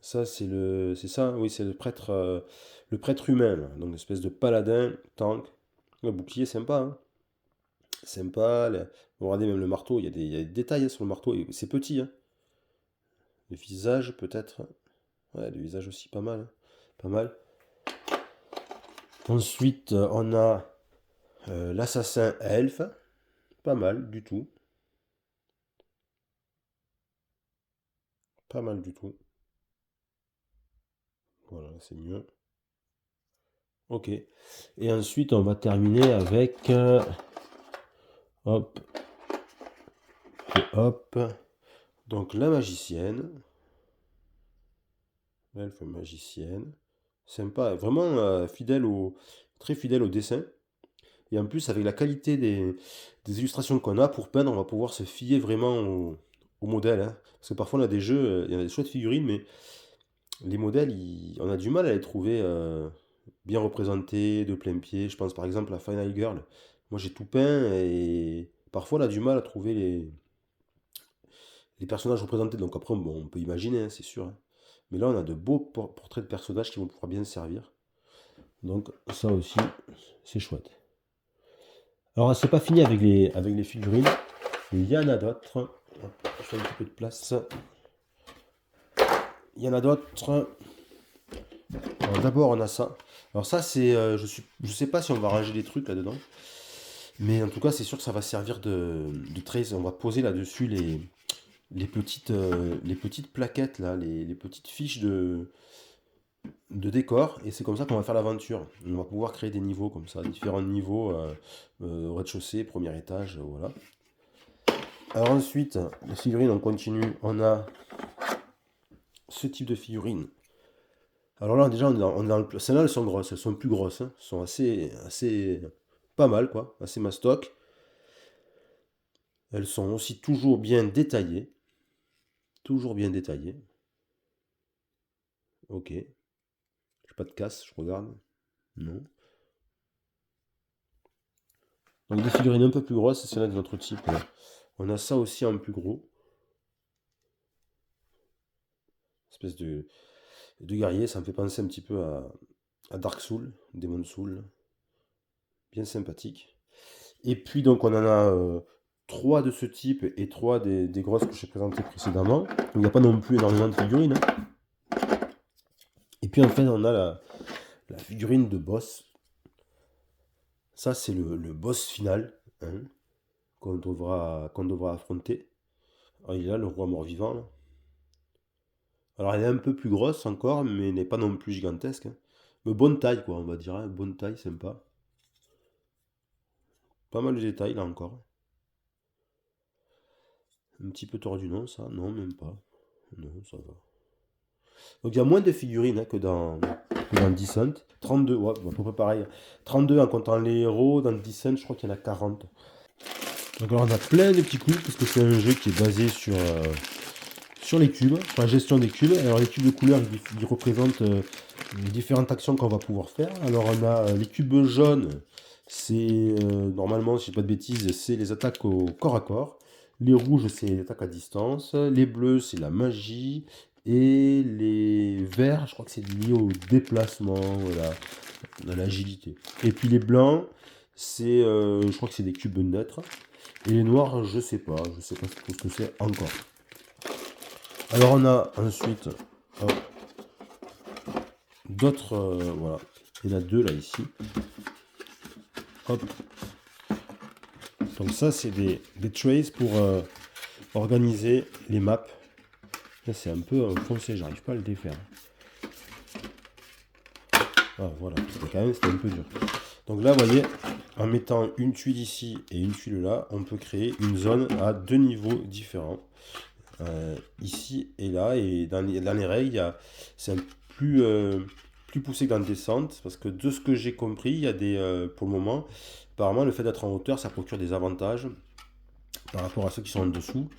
Ça, c'est ça, oui, c'est le prêtre humain, là. Donc, une espèce de paladin, tank. Le bouclier, sympa, hein. Sympa. Regardez même le marteau, il y a des détails, hein, sur le marteau. C'est petit, hein. Le visage, peut-être. Ouais, le visage aussi, pas mal, hein. Pas mal. Ensuite, on a l'assassin elfe. Pas mal du tout. Pas mal du tout. Voilà, c'est mieux. Ok. Et ensuite, on va terminer avec... hop. Et hop. Donc, la magicienne. L'elfe magicienne. Sympa. Vraiment très fidèle au dessin. Et en plus, avec la qualité des illustrations qu'on a pour peindre, on va pouvoir se fier vraiment au modèle, hein. Parce que parfois, on a des jeux, il y a des chouettes figurines, mais les modèles, on a du mal à les trouver bien représentés, de plein pied. Je pense par exemple à Final Girl. Moi, j'ai tout peint et parfois, on a du mal à trouver les personnages représentés. Donc après, bon, on peut imaginer, hein, c'est sûr, hein. Mais là, on a de beaux portraits de personnages qui vont pouvoir bien servir. Donc ça aussi, c'est chouette. Alors, c'est pas fini avec les figurines. Il y en a d'autres. Hop, je fais un petit peu de place. Il y en a d'autres. Alors, d'abord, on a ça. Alors ça, c'est, je sais pas si on va ranger des trucs là-dedans. Mais en tout cas, c'est sûr que ça va servir de trace. On va poser là-dessus les petites plaquettes, là, les petites fiches de décor. Et c'est comme ça qu'on va faire l'aventure. On va pouvoir créer des niveaux comme ça, différents niveaux, au rez-de-chaussée, premier étage, voilà. Alors ensuite, les figurines, on continue. On a ce type de figurines. Alors là, déjà, celles-là, elles sont grosses. Elles sont plus grosses, hein. Elles sont assez pas mal, quoi. Assez mastoc. Elles sont aussi toujours bien détaillées. Toujours bien détaillées. Ok. J'ai pas de casse, je regarde. Non. Donc des figurines un peu plus grosses, c'est là de notre type. On a ça aussi en plus gros. Espèce de guerrier, ça me fait penser un petit peu à Dark Soul, Demon Soul. Bien sympathique. Et puis donc on en a 3 de ce type et 3 des grosses que j'ai présentées précédemment. Donc il n'y a pas non plus énormément de figurines, hein. Et puis enfin on a la figurine de boss. Ça c'est le boss final, hein, qu'on devra affronter. Alors, il est là, le roi mort-vivant, là. Alors elle est un peu plus grosse encore, mais n'est pas non plus gigantesque, hein. Mais bonne taille quoi, on va dire, hein. Bonne taille, sympa. Pas mal de détails là encore. Un petit peu tordu, non ça? Non, même pas. Non, ça va. Donc il y a moins de figurines, hein, que dans Descent. 32, ouais, à peu près pareil. 32 en comptant les héros. Dans Descent, je crois qu'il y en a 40. Donc alors on a plein de petits coups, parce que c'est un jeu qui est basé sur les cubes, sur la gestion des cubes. Alors les cubes de couleur, ils représentent les différentes actions qu'on va pouvoir faire. Alors on a les cubes jaunes, c'est normalement, si je dis pas de bêtises, c'est les attaques au corps à corps. Les rouges, c'est les attaques à distance. Les bleus, c'est la magie. Et les verts, je crois que c'est lié au déplacement, voilà, à l'agilité. Et puis les blancs, je crois que c'est des cubes neutres. Et les noirs, je sais pas trop ce que c'est encore. Alors on a ensuite d'autres, voilà, il y en a 2 là ici. Hop. Donc ça c'est des trays pour organiser les maps. Là c'est un peu foncé, j'arrive pas à le défaire. Ah, voilà, quand même, c'était un peu dur. Donc là, vous voyez, en mettant une tuile ici et une tuile là, on peut créer une zone à 2 niveaux différents. Ici et là, et dans les règles, c'est un plus, plus poussé que dans le descente, parce que de ce que j'ai compris, il y a des, pour le moment, apparemment, le fait d'être en hauteur, ça procure des avantages par rapport à ceux qui sont en dessous.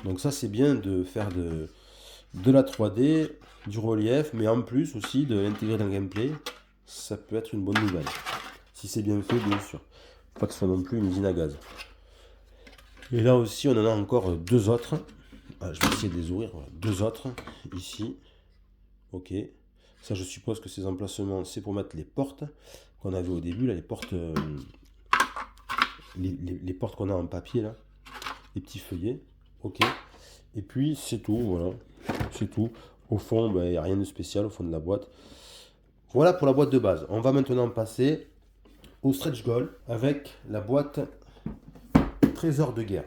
Donc ça, c'est bien de faire de la 3D, du relief, mais en plus aussi de l'intégrer dans le gameplay. Ça peut être une bonne nouvelle. Si c'est bien fait, bien sûr. Faut pas que ce soit non plus une usine à gaz. Et là aussi, on en a encore deux autres. Ah, je vais essayer de les ouvrir. Voilà. Deux autres, ici. Ok. Ça, je suppose que ces emplacements, c'est pour mettre les portes qu'on avait au début, là, les portes, les portes qu'on a en papier, là. Les petits feuillets. Ok. Et puis, c'est tout, voilà. C'est tout. Au fond, ben, il n'y a rien de spécial au fond de la boîte. Voilà pour la boîte de base. On va maintenant passer au stretch goal avec la boîte trésor de guerre.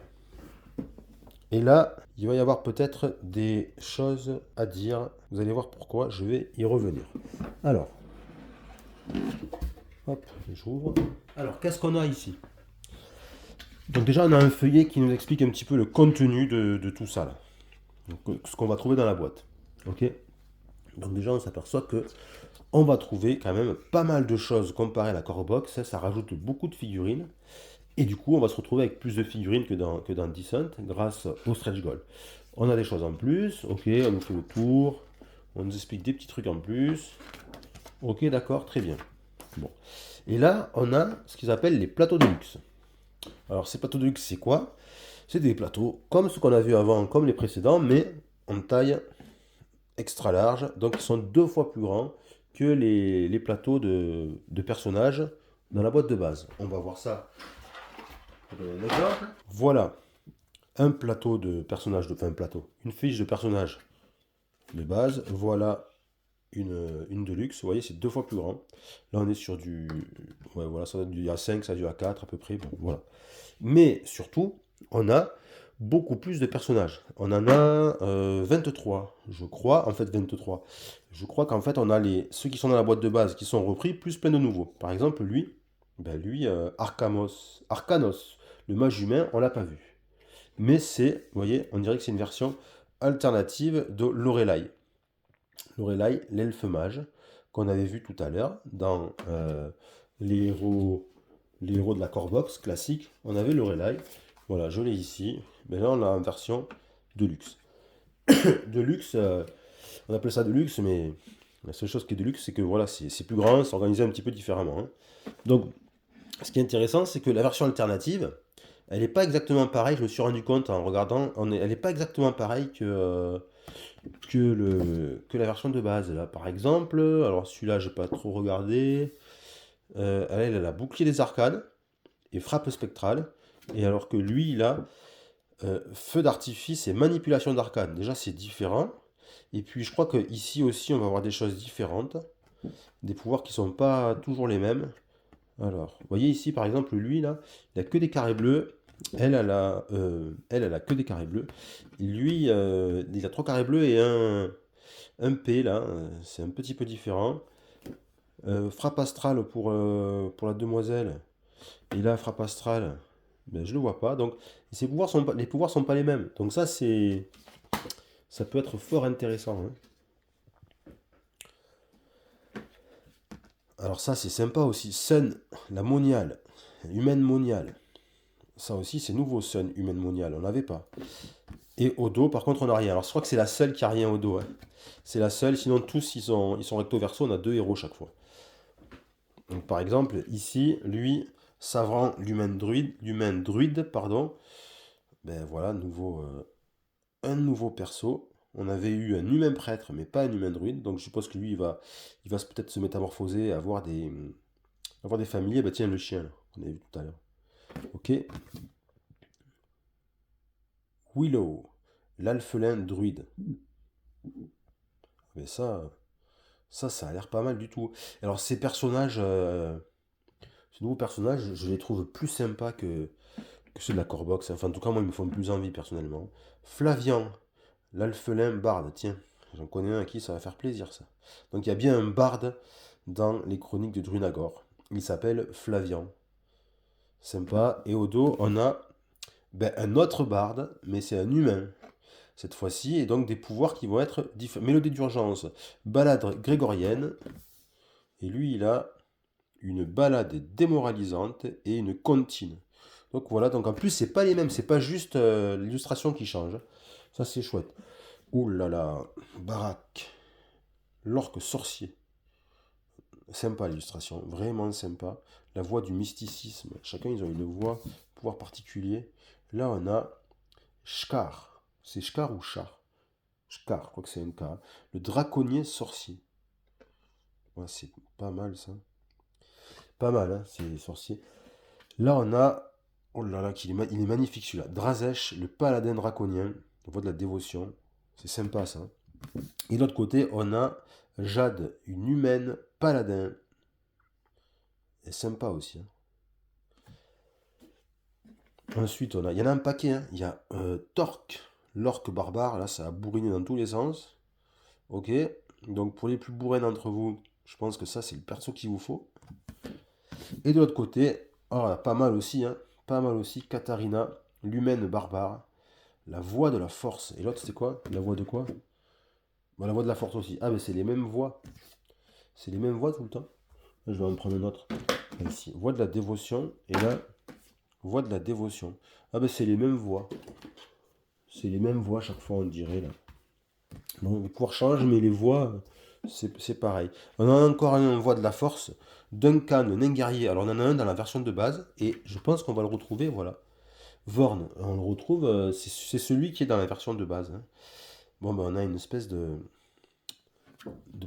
Et là, il va y avoir peut-être des choses à dire. Vous allez voir pourquoi, je vais y revenir. Alors, hop, j'ouvre. Alors, qu'est-ce qu'on a ici? Donc déjà, on a un feuillet qui nous explique un petit peu le contenu de tout ça, là. Donc, ce qu'on va trouver dans la boîte. Ok. Donc déjà, on s'aperçoit que on va trouver quand même pas mal de choses comparé à la Core Box. Ça rajoute beaucoup de figurines. Et du coup, on va se retrouver avec plus de figurines que dans Descent grâce au stretch goal. On a des choses en plus. Ok, on nous fait le tour. On nous explique des petits trucs en plus. Ok, d'accord, très bien. Bon. Et là, on a ce qu'ils appellent les plateaux de luxe. Alors, ces plateaux de luxe, c'est quoi? C'est des plateaux comme ce qu'on a vu avant, comme les précédents, mais en taille extra large. Donc, ils sont 2 fois plus grands que les plateaux de personnages dans la boîte de base. On va voir ça. Voilà un plateau de personnages, enfin un plateau, une fiche de personnage de base. Voilà une de luxe. Vous voyez, c'est 2 fois plus grand. Là, on est sur du. Ouais, voilà, ça va du A5, ça va du A4 à peu près. Bon, voilà. Mais surtout, on a beaucoup plus de personnages. On en a 23, je crois. En fait, 23. Je crois qu'en fait, on a ceux qui sont dans la boîte de base qui sont repris, plus plein de nouveaux. Par exemple, lui, Arcanos, le mage humain, on l'a pas vu. Mais c'est, vous voyez, on dirait que c'est une version alternative de Lorelai. Lorelai, l'elfe mage, qu'on avait vu tout à l'heure dans les héros de la Core Box classique. On avait Lorelai. Voilà, je l'ai ici. Mais là, on l'a en version de luxe. De luxe, on appelle ça de luxe, mais la seule chose qui est de luxe, c'est que voilà, c'est plus grand, c'est organisé un petit peu différemment. Hein. Donc, ce qui est intéressant, c'est que la version alternative, elle n'est pas exactement pareille, je me suis rendu compte en regardant, elle n'est pas exactement pareille que la version de base. Là, par exemple, alors celui-là, je n'ai pas trop regardé. Elle a bouclier des arcades et frappe spectrale. Et alors que lui, il a feu d'artifice et manipulation d'arcade. Déjà, c'est différent. Et puis, je crois qu'ici aussi, on va avoir des choses différentes. Des pouvoirs qui sont pas toujours les mêmes. Alors, vous voyez ici, par exemple, lui, là, il a que des carrés bleus. Elle a que des carrés bleus. Lui, il a 3 carrés bleus et un P, là. C'est un petit peu différent. Frappe astrale pour la demoiselle. Et là, frappe astrale, ben, je le vois pas. Donc, les pouvoirs sont pas les mêmes. Donc ça, ça peut être fort intéressant. Hein. Alors ça, c'est sympa aussi. Sun, la moniale, humaine moniale. Ça aussi, c'est nouveau, Sun, humaine moniale. On n'avait pas. Et au dos, par contre, on n'a rien. Alors, je crois que c'est la seule qui a rien au dos. Hein. C'est la seule. Sinon, tous, ils sont recto verso. On a 2 héros chaque fois. Donc, par exemple, ici, lui, Savran, l'humain druide, pardon. Ben voilà, un nouveau perso. On avait eu un humain prêtre, mais pas un humain druide. Donc, je suppose que lui, il va peut-être se métamorphoser, avoir des familiers. Bah tiens, le chien, là, qu'on avait vu tout à l'heure. Ok. Willow, l'alphelin druide. Mais ça a l'air pas mal du tout. Alors ces personnages, ces nouveaux personnages, je les trouve plus sympas que ceux de la Core Box. Enfin, en tout cas, moi, ils me font plus envie personnellement. Flavian, l'alphelin barde. Tiens, j'en connais un à qui ça va faire plaisir, ça. Donc il y a bien un barde dans les chroniques de Drunagor. Il s'appelle Flavian. Sympa. Et au dos, on a un autre barde, mais c'est un humain cette fois-ci, et donc des pouvoirs qui vont être différents. Mélodie d'urgence, balade grégorienne, et lui il a une balade démoralisante et une comptine. Donc voilà, donc en plus c'est pas les mêmes, c'est pas juste l'illustration qui change. Ça c'est chouette. Ouh là là, baraque, l'orque sorcier. Sympa l'illustration, vraiment sympa. La voix du mysticisme, chacun ils ont une voix, un pouvoir particulier. Là on a Shkar, c'est Shkar ou Char? Shkar, je crois que c'est un K. Le draconnier sorcier. Ouais, c'est pas mal ça. Pas mal, hein, c'est sorcier. Là, on a. Oh là là, il est magnifique celui-là. Drazesh, le paladin draconien. On voit de la dévotion. C'est sympa ça. Et de l'autre côté, on a Jade, une humaine paladin. C'est sympa aussi. Hein. Ensuite, il y en a un paquet. Hein. Il y a Torque, l'orque barbare. Là, ça a bourriné dans tous les sens. Ok. Donc, pour les plus bourrins d'entre vous, je pense que ça, c'est le perso qu'il vous faut. Et de l'autre côté, oh, pas mal aussi, hein, pas mal aussi, Katharina, l'humaine barbare, la voix de la force. Et l'autre, c'était quoi? La voix de quoi? Bon, la voix de la force aussi. Ah, mais c'est les mêmes voix. C'est les mêmes voix tout le temps. Je vais en prendre une autre. Ici, voix de la dévotion. Et là, voix de la dévotion. Ah, ben c'est les mêmes voix. C'est les mêmes voix chaque fois, on dirait, là. Bon, les pouvoirs changent, mais les voix, c'est pareil. On en a encore un voix de la force. Duncan, nain guerrier. Alors, on en a un dans la version de base. Et je pense qu'on va le retrouver, voilà. Vorn, on le retrouve, c'est celui qui est dans la version de base. Hein. Bon, ben on a une espèce de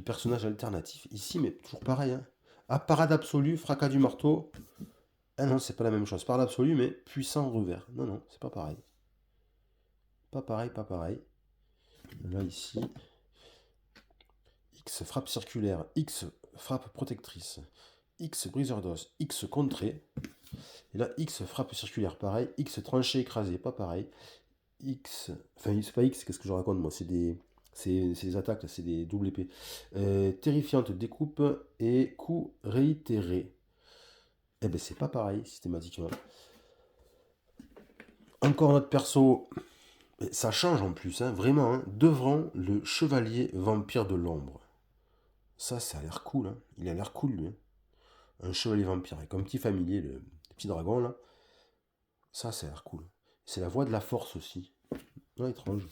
personnage alternatif ici, mais toujours pareil. Hein. Ah, parade absolue, fracas du marteau. Ah non, c'est pas la même chose. Parade absolue, mais puissant revers. Non, non, c'est pas pareil. Pas pareil, pas pareil. Là, ici. X frappe circulaire, X frappe protectrice, X briseur d'os, X contré. Et là, X frappe circulaire, pareil. X tranché écrasé, pas pareil. X. Enfin, c'est pas X, qu'est-ce que je raconte moi? C'est des attaques, c'est des double épées. Terrifiante découpe et coup réitéré. Eh ben, c'est pas pareil systématiquement. Encore notre perso. Ça change en plus, hein, vraiment. Hein. Devant le chevalier vampire de l'ombre. Ça a l'air cool. Hein. Il a l'air cool, lui. Hein. Un chevalier vampire avec un petit familier, le petit dragon, là. Ça a l'air cool. C'est la voix de la force aussi. Ouais, étrange.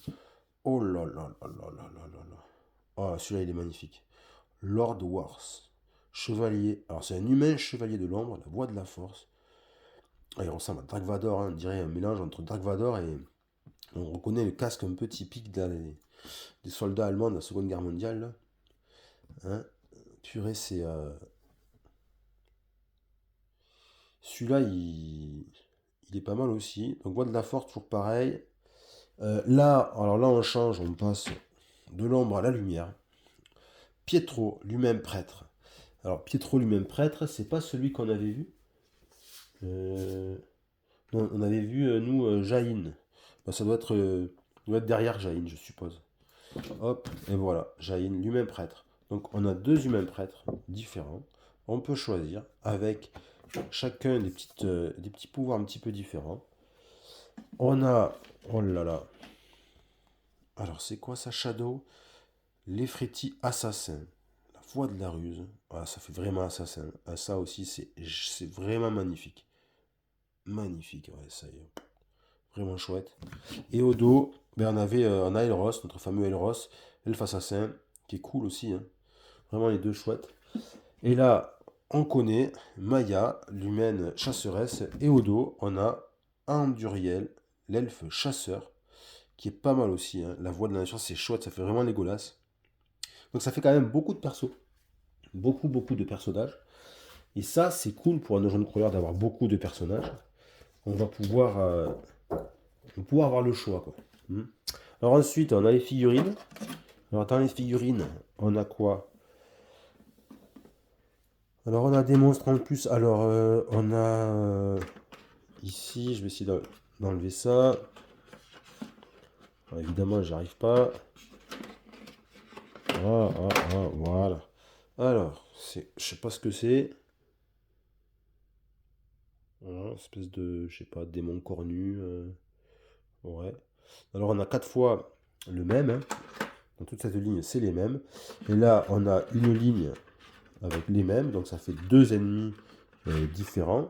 Oh là là là là là là là là. Oh, celui-là, il est magnifique. Lord Wars. Chevalier. Alors, c'est un humain chevalier de l'ombre, la voix de la force. Ah, il ressemble à Dark Vador, hein. On dirait un mélange entre Dark Vador et. On reconnaît le casque un peu typique des soldats allemands de la Seconde Guerre mondiale. Là. Hein. Purée, c'est. Celui-là, il est pas mal aussi. Donc, voix de la force, toujours pareil. Là, alors là, on change, on passe de l'ombre à la lumière. Pietro, lui-même prêtre. Alors, Pietro, lui-même prêtre, c'est pas celui qu'on avait vu. Non, on avait vu, nous, Jaïn. Bah, ça doit être derrière Jaïn, je suppose. Hop, et voilà, Jaïn, lui-même prêtre. Donc, on a deux humains prêtres différents. On peut choisir avec chacun des petits pouvoirs un petit peu différents. On a, oh là là. Alors, c'est quoi ça, Shadow? L'Effréti assassin. La voix de la ruse. Ah, ça fait vraiment assassin. Ah, ça aussi, c'est vraiment magnifique. Magnifique, ouais, ça y est. Vraiment chouette. Et au dos, on a Elros, notre fameux Elros, Elf assassin, qui est cool aussi. Hein. Vraiment les deux chouettes. Et là, on connaît Maya, l'humaine chasseresse. Et au dos, on a Anduriel, l'elfe chasseur, qui est pas mal aussi. Hein. La voix de la nature, c'est chouette, ça fait vraiment Legolas. Donc ça fait quand même beaucoup de persos. Beaucoup, beaucoup de personnages. Et ça, c'est cool pour un dungeon crawler d'avoir beaucoup de personnages. On va pouvoir avoir le choix. Quoi. Alors ensuite, on a les figurines. Alors dans les figurines, on a quoi? Alors on a des monstres en plus. Alors on a ici, je vais essayer d'enlever ça. Alors, évidemment, j'arrive pas. Voilà. Alors, je sais pas ce que c'est. Voilà, espèce de, je sais pas, démon cornu. Ouais. Alors, on a 4 fois le même, hein. Dans toute cette ligne, c'est les mêmes. Et là, on a une ligne avec les mêmes. Donc, ça fait deux ennemis différents.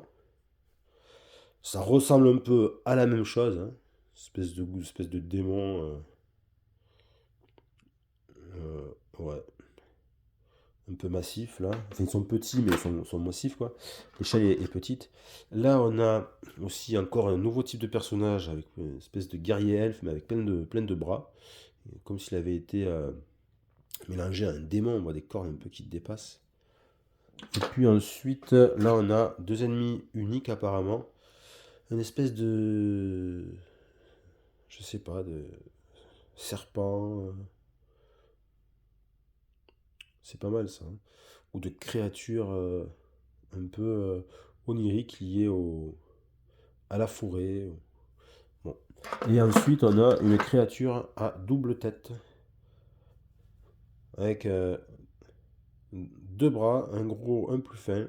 Ça ressemble un peu à la même chose, hein. Espèce de démon. Ouais. Un peu massif là. Enfin, ils sont petits, mais sont massifs quoi. L'échelle est petite. Là, on a aussi encore un nouveau type de personnage avec une espèce de guerrier elfe, mais avec plein de bras. Comme s'il avait été mélangé à un démon. On voit des cornes un peu qui dépassent. Et puis ensuite, là, on a deux ennemis uniques apparemment. Une espèce de. Je sais pas, de serpent. C'est pas mal ça, hein. Ou de créatures un peu oniriques liées à la forêt. Bon. Et ensuite, on a une créature à double tête. Avec deux bras, un gros, un plus fin.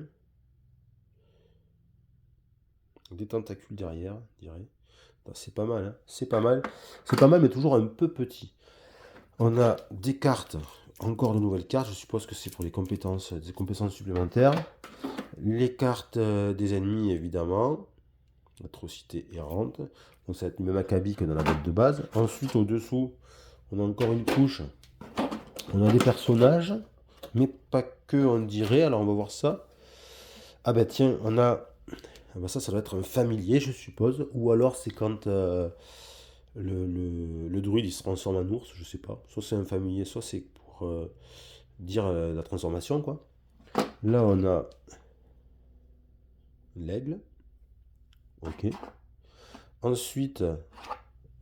Des tentacules derrière, je dirais. C'est pas mal, hein. C'est pas mal. C'est pas mal, mais toujours un peu petit. On a des cartes, encore de nouvelles cartes. Je suppose que c'est pour les compétences, des compétences supplémentaires. Les cartes des ennemis, évidemment. Atrocité errante. Donc ça va être le même acabit que dans la boîte de base. Ensuite, au-dessous, on a encore une couche. On a des personnages, mais pas que, on dirait. Alors on va voir ça. Ah bah tiens, on a... Ah bah ça doit être un familier, je suppose. Ou alors c'est quand le druide il se transforme en ours, je sais pas. Soit c'est un familier, soit c'est pour dire la transformation, quoi. Là, on a l'aigle. Ok. Ensuite,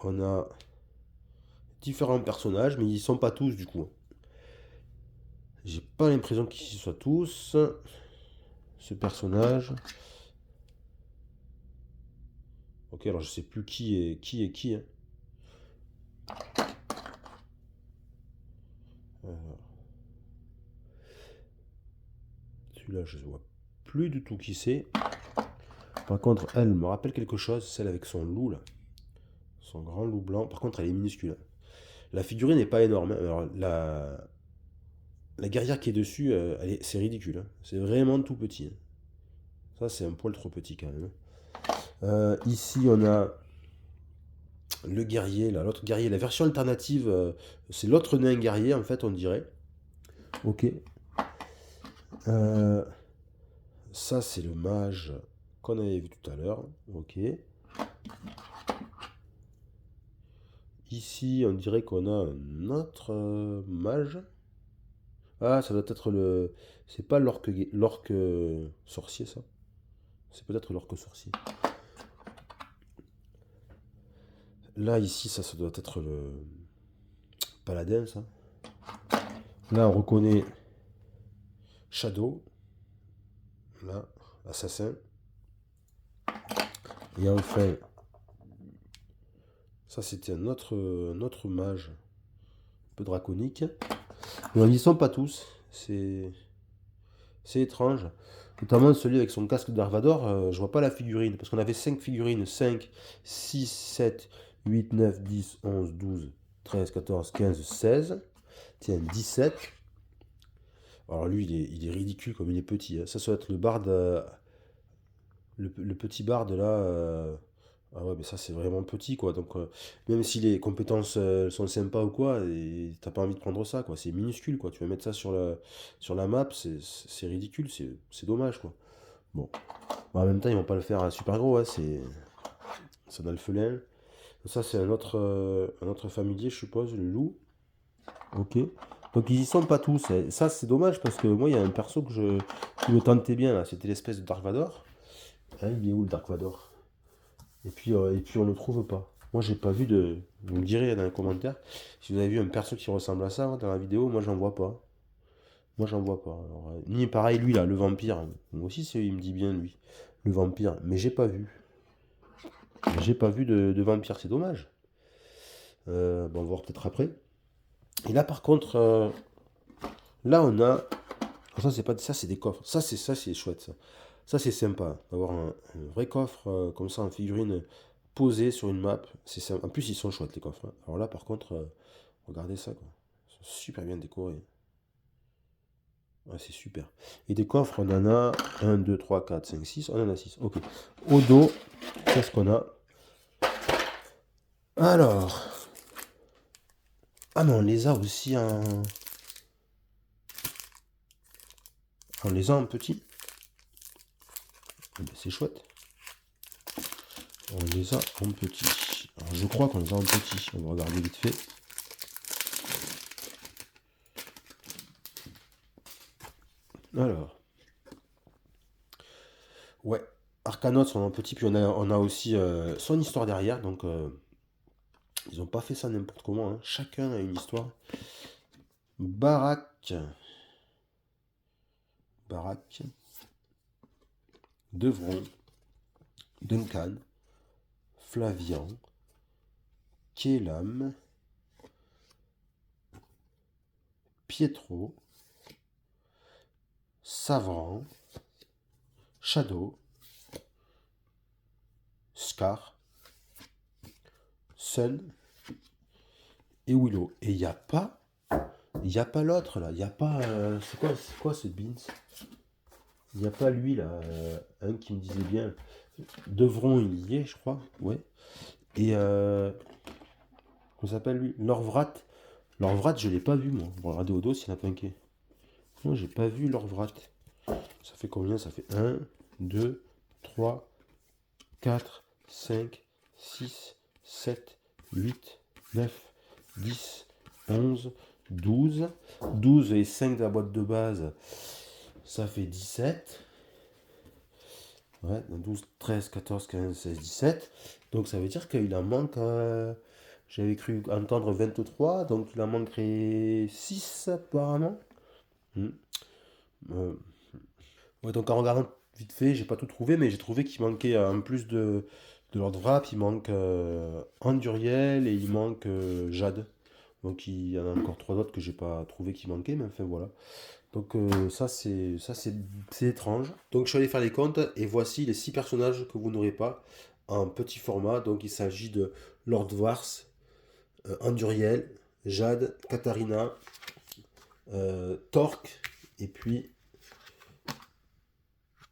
on a différents personnages, mais ils sont pas tous du coup. J'ai pas l'impression qu'ils y soient tous. Ce personnage. Ok, alors je sais plus qui est qui, hein. Celui-là, je ne vois plus du tout qui c'est. Par contre, elle me rappelle quelque chose, celle avec son loup là. Son grand loup blanc. Par contre, elle est minuscule. La figurine n'est pas énorme, hein. Alors, la guerrière qui est dessus, c'est ridicule, hein. C'est vraiment tout petit, hein. Ça, c'est un poil trop petit quand même, hein. Ici, on a le guerrier, là, l'autre guerrier. La version alternative, c'est l'autre nain guerrier, en fait, on dirait. Ok. Ça, c'est le mage qu'on avait vu tout à l'heure. Ok. Ici, on dirait qu'on a un autre mage. Ah, ça doit être le... C'est pas l'orque sorcier, ça. C'est peut-être l'orque sorcier. Là, ici, ça doit être le paladin, ça. Là, on reconnaît Shadow. Là, assassin. Et enfin, ça, c'était un autre mage. Un peu draconique. Mais ils sont pas tous. C'est étrange. Notamment celui avec son casque d'Arvador, je vois pas la figurine. Parce qu'on avait 5 figurines. 5, 6, 7, 8, 9, 10, 11, 12, 13, 14, 15, 16. Tiens, 17. Alors lui, il est ridicule comme il est petit, hein. Ça doit être le barde. Le petit barde là. Ah ouais, mais ça c'est vraiment petit quoi. Donc même si les compétences sont sympas ou quoi, et t'as pas envie de prendre ça quoi. C'est minuscule quoi. Tu vas mettre ça sur la map, c'est ridicule, c'est dommage quoi. Bon. Bah, en même temps, ils vont pas le faire super gros, hein. C'est un alphelin. Ça c'est un autre familier, je suppose, le loup. Ok. Donc ils y sont pas tous, hein. Ça c'est dommage parce que moi il y a un perso qui me tentait bien là. C'était l'espèce de Dark Vador. Hein, il est où le Dark Vador? Et puis on ne le trouve pas. Moi, j'ai pas vu de. Vous me direz dans les commentaires si vous avez vu un perso qui ressemble à ça, hein, dans la vidéo. Moi, j'en vois pas. Moi, j'en vois pas. Alors, ni pareil, lui là, le vampire. Moi aussi, il me dit bien lui, le vampire. Mais j'ai pas vu. J'ai pas vu de vampire. C'est dommage. Bon, on va voir peut-être après. Et là, par contre, là, on a Alors ça, c'est pas ça, c'est des coffres. Ça, c'est chouette, ça. Ça, c'est sympa d'avoir un vrai coffre comme ça en figurine posé sur une map. C'est sympa. En plus, ils sont chouettes, les coffres, hein. Alors là, par contre, regardez ça, quoi. Ils sont super bien décorés. Ouais, c'est super. Et des coffres, on en a 1, 2, 3, 4, 5, 6. On en a 6. Ok. Au dos, qu'est-ce qu'on a? Alors. Ah, mais on les a aussi on les a en petit. Eh ben, c'est chouette. On les a en petit. Alors, je crois qu'on les a en petit. On va regarder vite fait. Alors. Ouais. Arcanauts sont en petit. Puis on a aussi son histoire derrière. Donc, ils n'ont pas fait ça n'importe comment, hein. Chacun a une histoire. Barak. Barak. Devron. Duncan. Flavian. Kélam. Pietro. Savran. Shadow. Scar. Sun. Et Willow. Et il n'y a pas l'autre là. Il n'y a pas. C'est quoi ce Beans? Il n'y a pas lui là. Un qui me disait bien. Devron, il y est, je crois. Ouais. Et. Comment s'appelle lui? Lorvrat. Lorvrat, je l'ai pas vu moi. Bon, regardez au dos s'il y en a pas un qui est. Non, j'ai pas vu Lorvrat. Ça fait combien? Ça fait 1, 2, 3, 4, 5, 6, 7, 8, 9, 10, 11, 12. 12 et 5 de la boîte de base, ça fait 17. Ouais, 12, 13, 14, 15, 16, 17. Donc ça veut dire qu'il en manque, j'avais cru entendre 23, donc il en manquerait 6 apparemment. Hmm. Euh, ouais, donc en regardant vite fait, j'ai pas tout trouvé, mais j'ai trouvé qu'il manquait en plus de Lord Vrap, il manque Anduriel et il manque Jade. Donc il y en a encore 3 autres que j'ai pas trouvé qui manquaient, mais enfin voilà. Donc c'est étrange. Donc je suis allé faire les comptes et voici les 6 personnages que vous n'aurez pas en petit format. Donc il s'agit de Lord Vars, Anduriel, Jade, Katarina, Torque et puis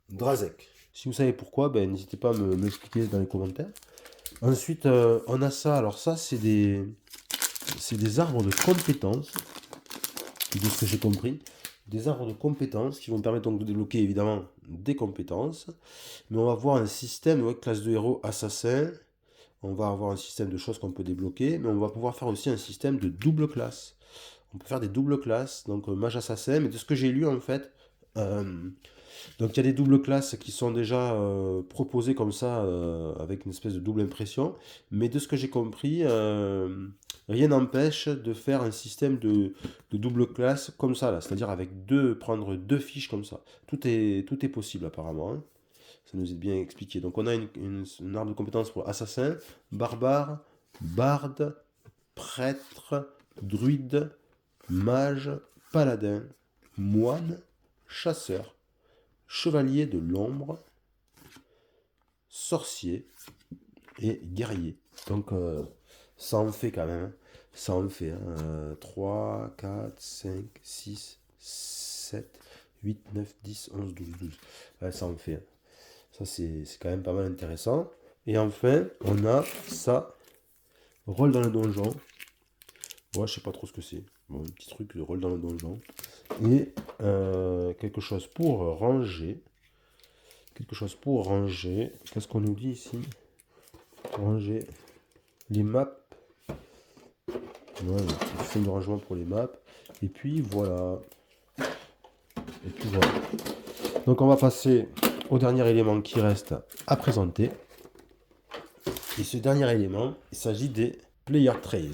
Drazek. Si vous savez pourquoi, ben, n'hésitez pas à m'expliquer dans les commentaires. Ensuite, on a ça. Alors ça, c'est des arbres de compétences, de ce que j'ai compris. Des arbres de compétences qui vont permettre donc de débloquer évidemment des compétences. Mais on va voir un système, ouais, classe de héros assassin. On va avoir un système de choses qu'on peut débloquer. Mais on va pouvoir faire aussi un système de double classe. On peut faire des doubles classes, donc mage assassin. Mais de ce que j'ai lu en fait, donc il y a des doubles classes qui sont déjà proposées comme ça, avec une espèce de double impression. Mais de ce que j'ai compris, rien n'empêche de faire un système de double classe comme ça, là. C'est-à-dire avec prendre deux fiches comme ça. Tout est possible apparemment, hein. Ça nous est bien expliqué. Donc on a une arbre de compétences pour assassin, barbare, barde, prêtre, druide, mage, paladin, moine, chasseur, chevalier de l'ombre, sorcier et guerrier. Donc ça en fait quand même, hein. Ça en fait 3, 4, 5, 6, 7, 8, 9, 10, 11, 12, 12. Ouais, ça en fait, hein. Ça c'est quand même pas mal intéressant. Et enfin, on a ça, rôle dans le donjon. Ouais, je sais pas trop ce que c'est. Bon, un petit truc de rôle dans le donjon. Et quelque chose pour ranger. Quelque chose pour ranger. Qu'est-ce qu'on nous dit ici? Pour ranger les maps. Voilà, on fait le rangement pour les maps. Et puis voilà. Et puis voilà. Donc on va passer au dernier élément qui reste à présenter. Et ce dernier élément, il s'agit des player trays.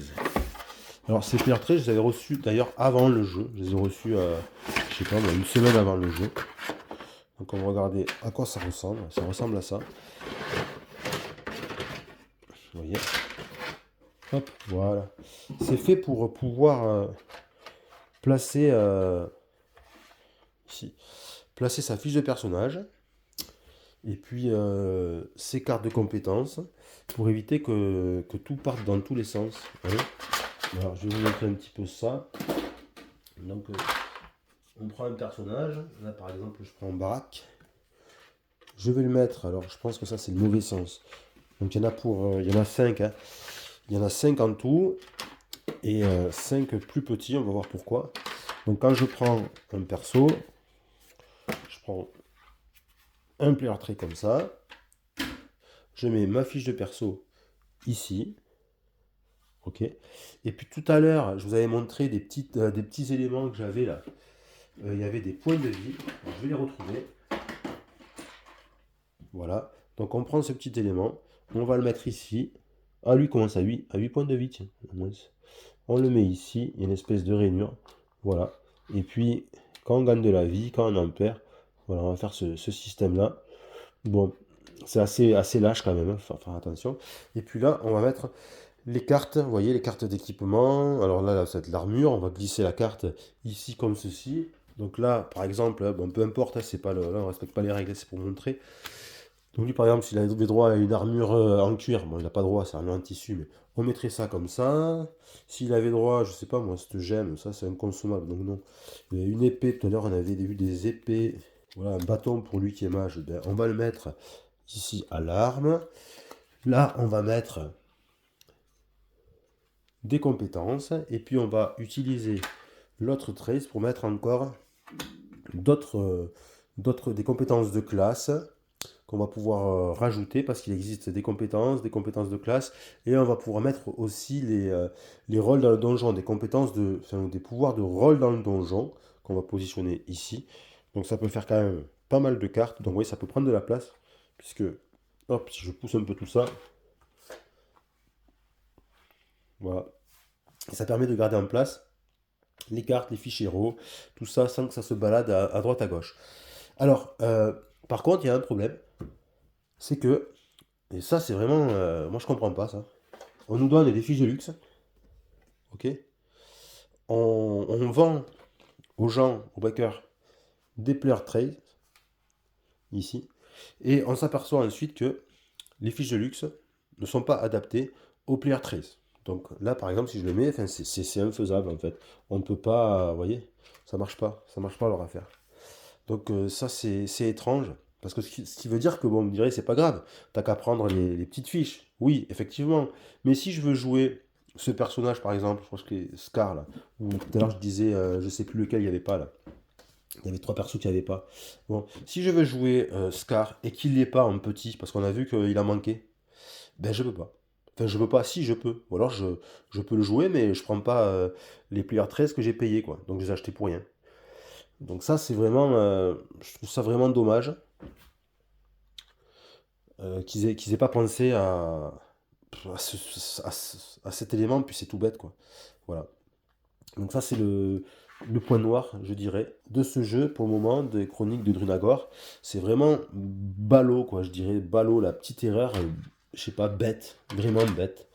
Alors ces player trays, je les avais reçus d'ailleurs avant le jeu. Je les ai reçus, je sais pas, une semaine avant le jeu. Donc on va regarder à quoi ça ressemble. Ça ressemble à ça. Vous voyez. Hop, voilà. C'est fait pour pouvoir placer ici, placer sa fiche de personnage, et puis ses cartes de compétences, pour éviter que tout parte dans tous les sens. Hein. Alors je vais vous montrer un petit peu ça. Donc on prend un personnage, là par exemple je prends Barak, je vais le mettre, alors je pense que ça c'est le mauvais sens. Donc il y en a il y en a 5, hein. Il y en a 5 en tout, et 5 plus petits, on va voir pourquoi. Donc quand je prends un perso, je prends un player trait comme ça, je mets ma fiche de perso ici, ok. Et puis tout à l'heure, je vous avais montré des petits éléments que j'avais là. Il y avait des points de vie, alors, je vais les retrouver. Voilà, donc on prend ce petit élément, on va le mettre ici. Ah, lui commence à 8 points de vie, tiens. On le met ici, il y a une espèce de rainure. Voilà. Et puis, quand on gagne de la vie, quand on en perd, voilà, on va faire ce système-là. Bon, c'est assez lâche quand même, hein, faut faire attention. Et puis là, on va mettre les cartes, vous voyez, les cartes d'équipement. Alors là, ça va être l'armure, on va glisser la carte ici comme ceci. Donc là, par exemple, bon, peu importe, hein, c'est pas là, on ne respecte pas les règles, c'est pour montrer. Donc lui, par exemple, s'il avait droit à une armure en cuir, bon, il n'a pas droit, c'est un armure en tissu, mais on mettrait ça comme ça. S'il avait droit, je sais pas moi, cette gemme, ça c'est inconsommable, donc non. Il y a une épée, tout à l'heure on avait vu des épées, voilà, un bâton pour lui qui est mage, ben, on va le mettre ici à l'arme. Là, on va mettre des compétences, et puis on va utiliser l'autre trace pour mettre encore des compétences de classe qu'on va pouvoir rajouter parce qu'il existe des compétences de classe, et on va pouvoir mettre aussi les rôles dans le donjon, des compétences des pouvoirs de rôle dans le donjon qu'on va positionner ici. Donc ça peut faire quand même pas mal de cartes, donc oui, ça peut prendre de la place, puisque, hop, si je pousse un peu tout ça, voilà, et ça permet de garder en place les cartes, les fiches héros, tout ça sans que ça se balade à droite à gauche. Alors, par contre, il y a un problème, c'est que, et ça c'est vraiment, moi je comprends pas ça, on nous donne des fiches de luxe, ok, on vend aux gens, aux backers, des player trades, ici, et on s'aperçoit ensuite que les fiches de luxe ne sont pas adaptées aux player trades. Donc là par exemple si je le mets, enfin, c'est infaisable en fait, on ne peut pas, vous voyez, ça marche pas leur affaire. Donc ça c'est étrange. Parce que ce qui veut dire que, bon, on me dirait, c'est pas grave, t'as qu'à prendre les petites fiches. Oui, effectivement. Mais si je veux jouer ce personnage, par exemple, je pense que c'est Scar, là, ou tout à l'heure je disais, je sais plus lequel il n'y avait pas, là. Il y avait 3 persos qu'il n'y avait pas. Bon, si je veux jouer Scar et qu'il n'y ait pas en petit, parce qu'on a vu qu'il a manqué, ben je peux pas. Enfin, je peux pas, si je peux. Ou alors je peux le jouer, mais je prends pas les player 13 que j'ai payé, quoi. Donc je les ai achetés pour rien. Donc ça, c'est vraiment, je trouve ça vraiment dommage. Qu'ils aient pas pensé à cet élément, puis c'est tout bête, quoi. Voilà. Donc ça, c'est le point noir, je dirais, de ce jeu, pour le moment, des Chroniques de Drunagor. C'est vraiment ballot, quoi, je dirais, ballot, la petite erreur, je sais pas, bête, vraiment bête.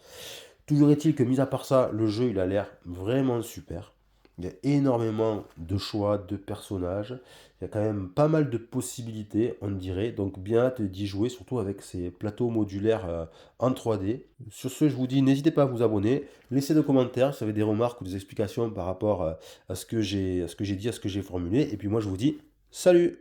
Toujours est-il que, mis à part ça, le jeu, il a l'air vraiment super. Il y a énormément de choix, de personnages. Il y a quand même pas mal de possibilités, on dirait. Donc bien hâte d'y jouer, surtout avec ces plateaux modulaires en 3D. Sur ce, je vous dis, n'hésitez pas à vous abonner. Laissez des commentaires si vous avez des remarques ou des explications par rapport à ce que j'ai dit, à ce que j'ai formulé. Et puis moi, je vous dis, salut!